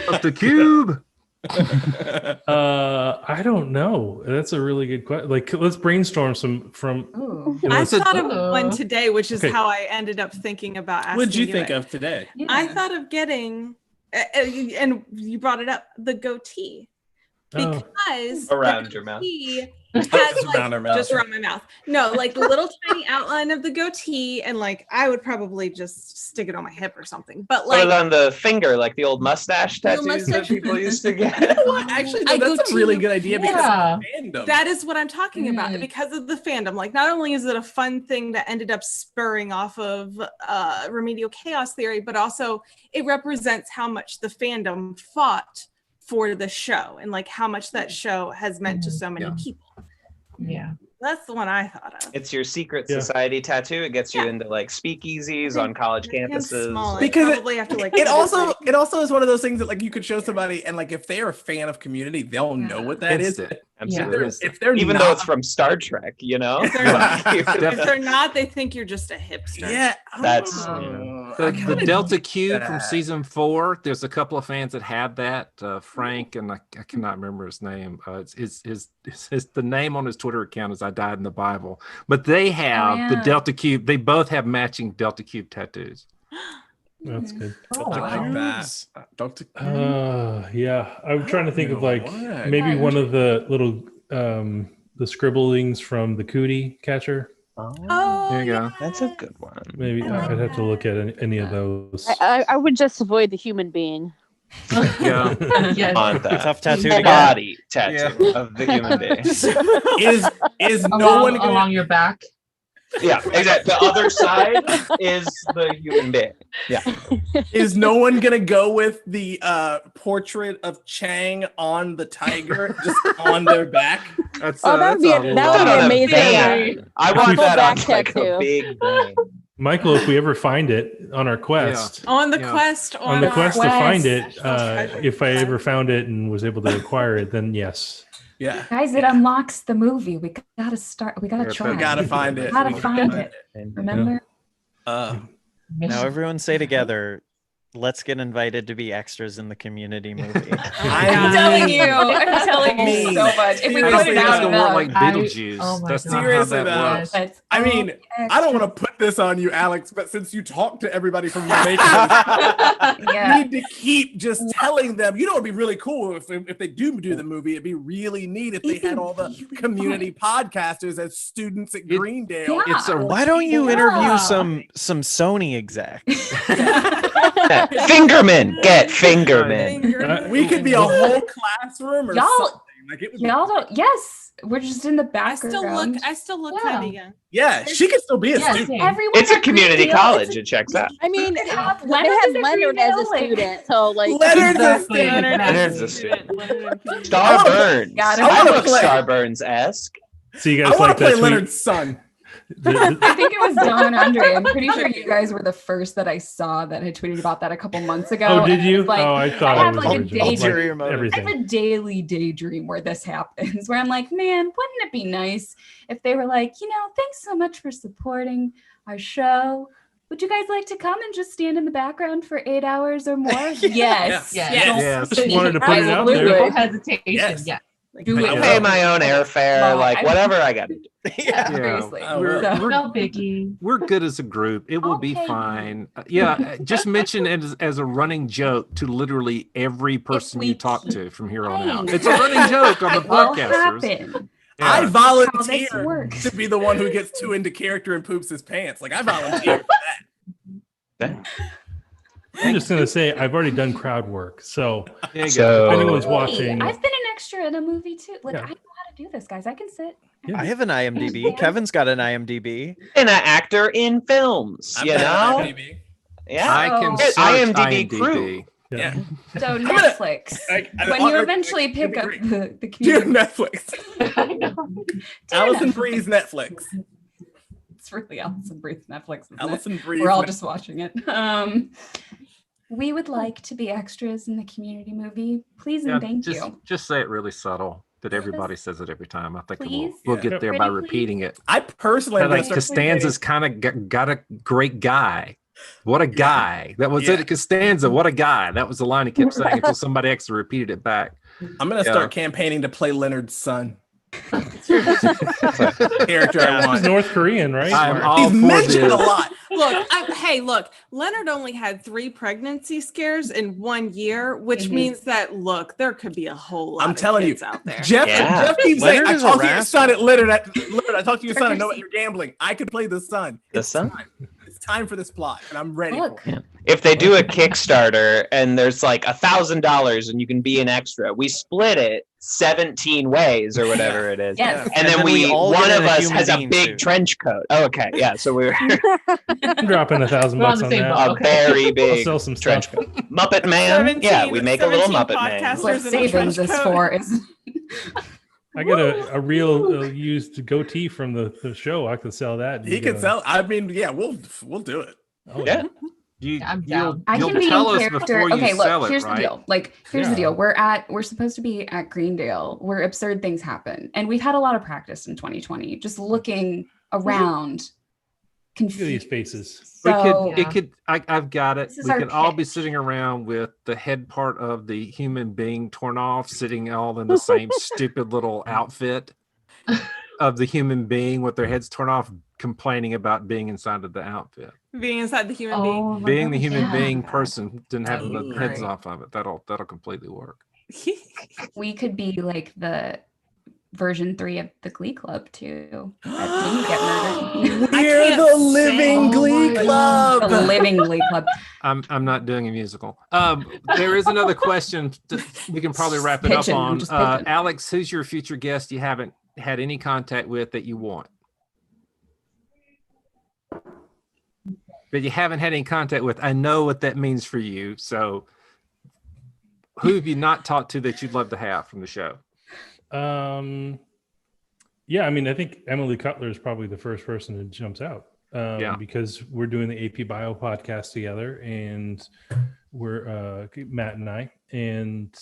Up the cube. I don't know. That's a really good question. Like, let's brainstorm some from. I thought of one today, which is how I ended up thinking about asking. What did you think of today? Yeah. I thought of getting, and you brought it up, the goatee. Because around your mouth. Just around my mouth. No, like the little tiny outline of the goatee, and like I would probably just stick it on my hip or something. But like put it on the finger, like the old mustache tattoos that people used to get. Actually, no, that's a really good idea because of the fandom. That is what I'm talking about. Because of the fandom. Like, not only is it a fun thing that ended up spurring off of Remedial Chaos Theory, but also it represents how much the fandom fought for the show and like how much that show has meant to so many people. Yeah. That's the one I thought of. It's your secret society tattoo. It gets you into like speakeasies on college campuses. Because probably have to like it also is one of those things that like you could show somebody and like if they're a fan of Community, they'll know what that is. Absolutely. If they're even not, though it's from Star Trek, you know. If they're not, they think you're just a hipster. Yeah, that's the Delta Cube from season 4. There's a couple of fans that have that. Frank and I cannot remember his name. It's the name on his Twitter account is I Died in the Bible. But they have the Delta Cube. They both have matching Delta Cube tattoos. That's good. I like that. Delta yeah. I'm trying to think of like maybe one of the little the scribblings from the Cootie Catcher. Oh, there you go. That's a good one. Maybe I'd have to look at any of those. I would just avoid the human being. Yeah. On that. Tough tattoo the body tattoo of the human being. Is no one gonna... along your back? Yeah, exactly. The other side is the human being. Yeah. Is no one gonna go with the portrait of Chang on the tiger, just on their back? That would be amazing. I want that on like a big thing. Michael, if we ever find it on our quest, On the Yeah. quest, on the our quest to find it, treasure. if I ever found it and was able to acquire it, then yes. Yeah. Guys, it unlocks the movie. We gotta start. We gotta Yeah, try. We gotta find it. Gotta We find it. Remember? Now everyone say together, let's get invited to be extras in the Community movie. I'm telling you. I'm telling you so much. If we I put think it it's out gonna work like enough. Beetlejuice. oh my That's God. not how Seriously, that though. works. Let's I all mean, be I don't extras. want to put this on you, Alex, but since you talk to everybody from your makers, Yeah. you need to keep just telling them. You know, it'd be really cool if they do the movie. It'd be really neat if they had all the community podcasters as students at Greendale. Yeah. It's a Why don't you Yeah. interview some Sony execs? Fingerman, get Fingerman. We could be a whole classroom or Y'all- something. Like it would be- Y'all don't. Yes, we're just in the I background. still look Yeah. kind of young. yeah, she could still be a Yeah, student. same. Everyone It's a at community Greendale, college. it's It checks out. I mean, They have they Leonard have as a Leonard as a Greendale, like- student, so like Leonard's a Exactly. student. Leonard's a Student. Star Burns. Got it. I I wanna look play- Star Burns-esque. So you I guys want like to play that Leonard's son. I think it was Don and Andre. I'm pretty sure you guys were the first that I saw that had tweeted about that a couple months ago. Oh, did and I you? was like, I thought I I have was like a original. daydream. Ulterior I have Everything. a daily daydream where this happens, where I'm like, man, wouldn't it be nice if they were like, thanks so much for supporting our show. Would you guys like to come and just stand in the background for 8 hours or more? Yes. Yeah. Yes. Just wanted to put it out there. Absolutely. No hesitation. Yes. Yeah. Do I it. I'll will. pay my own airfare, Well, like I- whatever I got to do. Yeah, Yeah. seriously. I We're, will. So- we're, No biggie. we're good as a group. It will be Okay. fine. Just mention it as a running joke to literally every person we you talk to from here on out. Fine. It's a running joke on the It will podcasters. happen. Yeah. I How this volunteer works. to be the one who gets too into character and poops his pants. Like I volunteer for that. I'm just gonna say I've already done crowd work, so There you So- go. if anyone's Hey, watching, I've been an extra in a movie too. Like Yeah. I know how to do this, guys. I can sit. yeah. I have an IMDb. Kevin's got an IMDb. And an actor in films, I'm you not know? IMDb. Yeah. I can Oh. search IMDb crew. Yeah. So gonna- Netflix. When you I'll- eventually it'd be pick up great. the Dear community, Netflix. I know. Allison Bree's Netflix. it's really Allison Bree's Netflix. isn't it? Allison Bree's. We're all Netflix. just watching it. We would like to be extras in the community movie. Please and Yeah, thank just, you. just say it really subtle that everybody says it every time. I think we'll, Please? we'll Yeah. get there by Pretty please? repeating it. I personally am Like gonna start Costanza's kind of got a great guy. What a guy. That was it. Costanza, what a guy. That was the line he kept saying until somebody extra repeated it back. I'm gonna Yeah. start campaigning to play Leonard's son. Character I He's want. North Korean, right? I'm all He's for mentioned a this. lot. Look, Leonard only had 3 pregnancy scares in 1 year, which Mhm. means that there could be a whole lot I'm of telling you, kids out there. Jeff keeps saying, Leonard I is a talked to your rascal. son at Leonard. I talked to your son. I know what you're gambling. I could play the son. The It's son? time. It's time for this plot, and I'm ready. Look, For it. If they do a Kickstarter and there's like $1,000 and you can be an extra, we split it 17 ways or whatever it is. yes. And then we all one get of in a us human has a being big suit. trench coat. Oh, okay, yeah. So we're I'm dropping $1,000 We're on on the same that. boat. a Okay. very I'll big sell some trench stuff. coat. Muppet Man. Yeah, we make a little 17 Muppet Man. podcasters What in a savings trench is coat. for is I got a real used goatee from the show. I could sell that. and He get can sell. I mean, yeah, we'll do it. Oh, Yeah. I'm down. I you'll can be tell in us character. before you Okay, sell look, it, here's right? the deal. Like, here's the Yeah. deal. We're supposed to be at Greendale where absurd things happen. And we've had a lot of practice in 2020, just looking around Look at these confused. faces. So I've got it. This is We our can all be pitch. sitting around with the head part of the human being torn off, sitting all in the same stupid little outfit of the human being with their heads torn off, complaining about being inside of the outfit. Being inside the human being. Oh my Being the gosh, human yeah. being person, then having That'd the be heads great. off of it. That'll completely work. we could be like the version 3 of the Glee Club too. That didn't get murdered. We're can't the living say- Glee Oh my Club. The living Glee Club. I'm not doing a musical. There is another question that we can probably wrap it up Pitching, I'm on. just pitching. Alex, who's your future guest you haven't had any contact with that you want? That you haven't had any contact with. I know what that means for you. So who have you not talked to that you'd love to have from the show? Yeah, I mean, I think Emily Cutler is probably the first person that jumps out. because we're doing the AP Bio podcast together, and we're Matt and I, and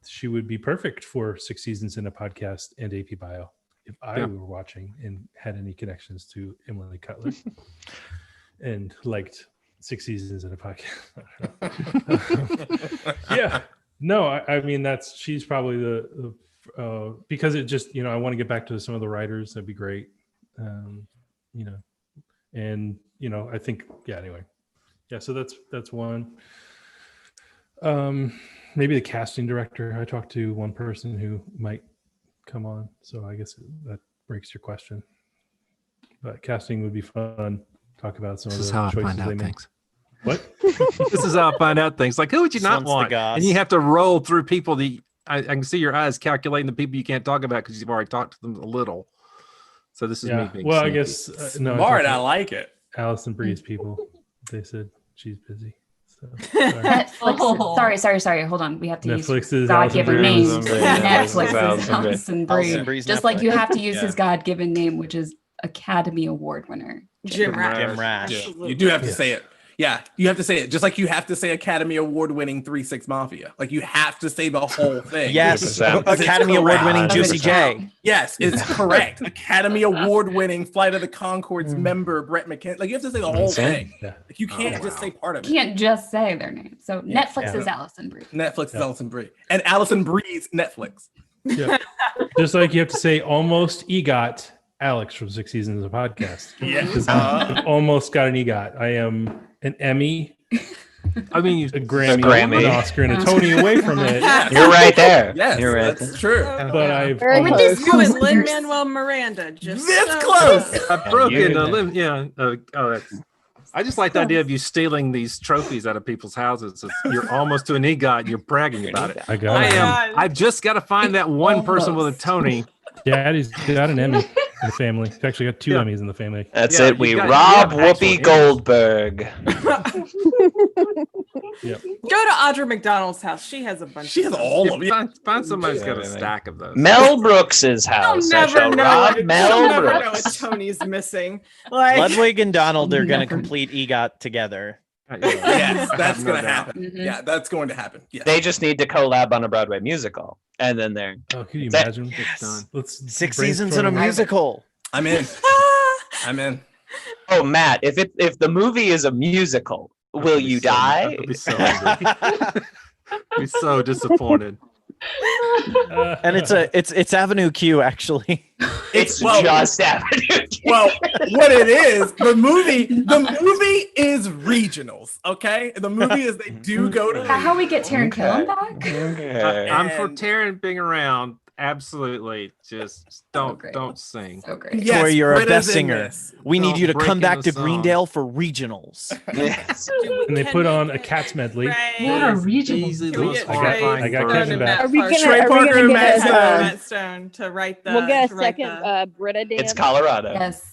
she would be perfect for 6 seasons in a podcast and AP Bio if I were watching and had any connections to Emily Cutler and liked 6 seasons in a podcast. Yeah, no, I mean she's probably the because it just, I want to get back to some of the writers. That'd be great. And I think, anyway. Yeah, so that's one. Maybe the casting director. I talked to one person who might come on, so I guess that breaks your question. But casting would be fun. Talk about some of the choices they make. What? This is how I find out things. Like, who would you not want? And you have to roll through people that I can see your eyes calculating the people you can't talk about because you've already talked to them a little. So this is me being well, sneaky. I guess Smart, I like it. Allison Bree's people. They said she's busy. So, Netflix. Sorry. Hold on. We have to Netflix use is God-given names. Netflix is Allison Brie. Just like you have to use his God-given name, which is Academy Award winner Jim Rash. Yeah. You do have to say it. Yeah, you have to say it. Just like you have to say Academy Award-winning 3-6 Mafia. Like you have to say the whole thing. Yes, Academy Award-winning Juicy J. Yes, it's correct. Academy Award-winning Flight of the Conchords member Brett McKenna. Like you have to say the whole thing. Yeah. Like you can't just say part of it. You can't just say their name. So Netflix is Allison Brie. Netflix is Allison Brie. And Allison Brie's Netflix. Yeah. Just like you have to say almost EGOT Alex from 6 Seasons of Podcast. Yes. Almost got an EGOT. I am an Emmy, I mean, a Grammy, an Oscar, and a Tony away from it. You're right there. Yes, You're right. that's true. But I've Very almost- close. You and Lin-Manuel Miranda. Just This so close. I broke into limb. Yeah. I just like the idea of you stealing these trophies out of people's houses. You're almost to an EGOT and you're bragging about it. I got it. I've just got to find that one person with a Tony. Daddy's got an Emmy in the family. He's actually got 2 Emmys in the family. That's Yeah, it. We you got- rob you have actual Whoopi Emmys. Goldberg. Yep. Go to Audra McDonald's house. She has a bunch. She has all of it. Find somebody who's got a stack of those. Mel Brooks's You'll house. I never shall know. rob You'll Mel never know Brooks. what Tony's missing. Like Ludwig and Donald are going to Never. complete EGOT together. Yes, that's No going to doubt. happen. Mhm. Yeah, that's going to happen. Yes. They just need to collab on a Broadway musical, and then they're Oh, can you That- imagine? Done. Let's 6 seasons in a brainstorm. musical. I'm in. I'm in. Oh, Matt, if the movie is a musical, will I'd be you so- die? I'd be so angry. I'd be so disappointed. And it's Avenue Q actually. It's well- just Avenue. Well, what it is, the movie is regionals. Okay, the movie is they do go to. Is that how we get Taron Okay. Killam back? Okay. I'm for And- Taryn being around. Absolutely. Just don't great. sing. So great. Yes, Tori, you're a Britta's best in singer. this. We need Don't you to break come back into to song. Greendale for regionals. Yes. And they put on a Cats medley. What are regionals? Easily Can we those get horrifying I got versions. Kevin back. Are we gonna, Trey are we Parker gonna and get Matt a, Stone. Matt Stone to write the. we'll get to a write second the- Britta dance? It's Colorado. Yes.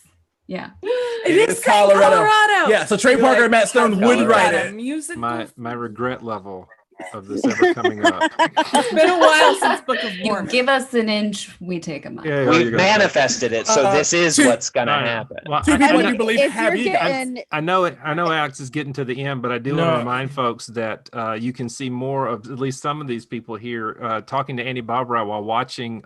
Yeah. It is Colorado. Yeah, so Trey You're Parker like, and Matt Stone would Colorado. write got a it. musical. My regret level of this ever coming up. It's been a while since Book of You Mormon. give us an inch, we take a mile. Yeah, We've manifested it, so this is two- what's gonna All right. happen. Well, Two I- people I you know- believe if have you're you guys. getting, I know Alex is getting to the end, but I do want No. to remind folks that you can see more of at least some of these people here talking to Andy Bobrow while watching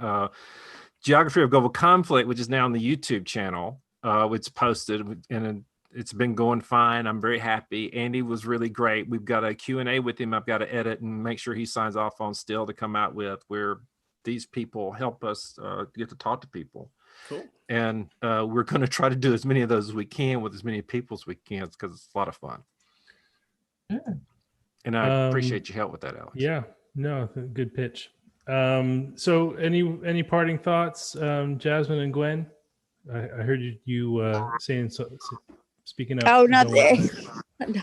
Geography of Global Conflict, which is now on the YouTube channel. It's posted and it's been going fine. I'm very happy. Andy was really great. We've got a Q&A with him. I've got to edit and make sure he signs off on still to come out with, where these people help us get to talk to people. Cool. And we're going to try to do as many of those as we can with as many people as we can, because it's a lot of fun. Yeah. And I Um, appreciate your help with that, Alex. Yeah, no, good pitch. So any parting thoughts, Jasmine and Gwen? I heard you saying speaking up. oh, Go not on.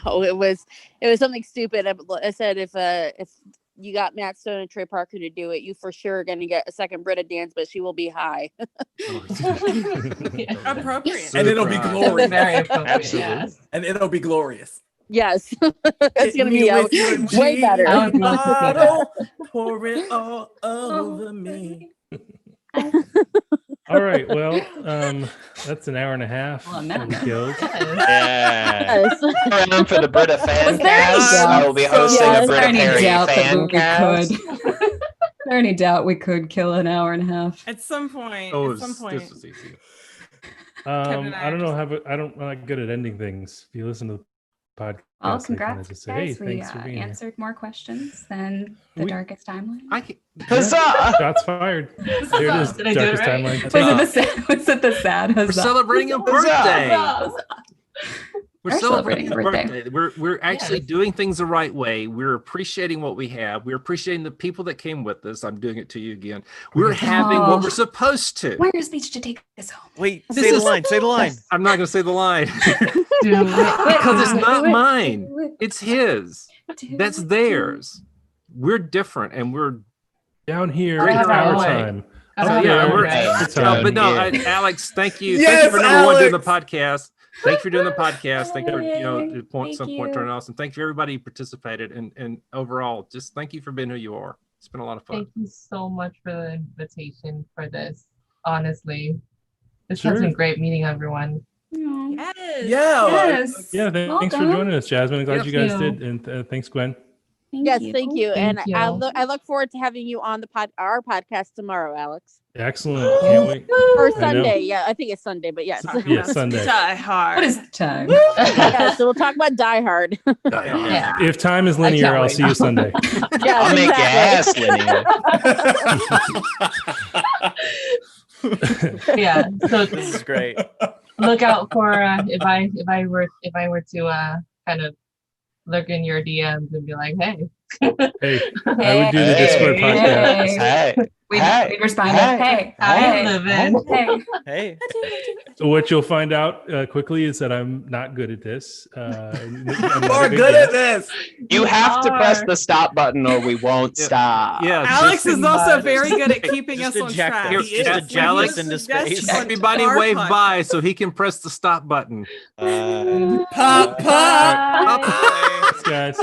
no, it was something stupid. I said if you got Matt Stone and Trey Parker to do it, you for sure are going to get a second Britta dance, but she will be high. Appropriate. And it'll be Super. glorious. Very appropriate. Absolutely. Yes. And it'll be glorious. Yes, it's going to Hit be me with your way gin better. I would love to see that. bottle, pour it all over me. All right. Well, that's an hour and a half Well, on that we note. killed. Yeah. Yes. Around for the Brita fan Was there any cast. doubt? I will be hosting Yes. a Is Brita there any Perry doubt that fan we cast. could? Is there any doubt we could kill an hour and a half? At some point. Oh, at some point. this was easy. Kevin and I I don't are know how. I'm not good at ending things. If you listen to the podcast, Well, I kinda congrats, just say, hey, guys. We thanks for being here. answered more questions than the We- darkest timeline. I can, Huzzah! Shots fired. There it is. Did I do it Darkest right? timeline. Was it the sad? Was it the sad? we're huzzah? celebrating a Huzzah! birthday. We're We're celebrating celebrating a a birthday. birthday. We're actually Yes. doing things the right way. We're appreciating what we have. We're appreciating the people that came with us. I'm doing it to you again. We're having Oh. what we're supposed to. Where's speech to take us home? Wait, This say the is- line. Say the line. I'm not going to say the line Do it. because it's not Do it. mine. Do it. It's his. Do That's it. theirs. We're different, and we're Down here, Gotta it's have our our way. time. Gotta So, have yeah, our we're- way. It's no, time. but no, Yeah. Alex, thank you. Thank Yes, you for number one doing the Alex. podcast. Thank you for doing the podcast. Thank you for Yay. at point, some Thank point you. turning us, and thank you everybody who participated. And overall, just thank you for being who you are. It's been a lot of fun. Thank you so much for the invitation for this. Honestly, this Sure. has been great meeting everyone. Aw. Yes. Yeah. Yes. Yeah, thanks for Welcome. joining us, Jasmine. Glad Yep. you guys Thank you. did, and thanks, Gwen. Yes, thank you. And Thank I you. look forward to having you on our podcast tomorrow, Alex. Excellent. Can't wait. Or I know. Sunday. Yeah, I think it's Sunday, but yes. Yeah, Sunday. Die hard. What is the time? Yeah, so we'll talk about Die Hard. Yeah. If time is I linear, can't I'll wait see you now. Sunday. Yes, I'll make exactly. your ass linear. Yeah. So This is great. look out for if I were to kind of lurk in your DMs and be like, hey. Hey, I would do the Hey. Discord podcast. Hey. We'd, Hey. we'd respond, Hey. hey, I hey, live in. hey. Hey. What you'll find out quickly is that I'm not good at this. I'm not We're a good guest. at this. You have to press are. the stop button or we won't Yeah. stop. Yeah, Alex just- is also very good at keeping us Just on eject track. them. He Just is. eject Alex He into suggests space. on everybody our wave podcast. by so he can press the stop button. Pop, pop. Thanks, guys.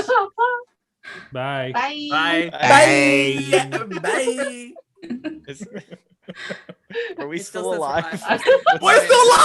Bye. Bye. Bye. Bye. Bye. Are we He still says alive? bye. We're still live.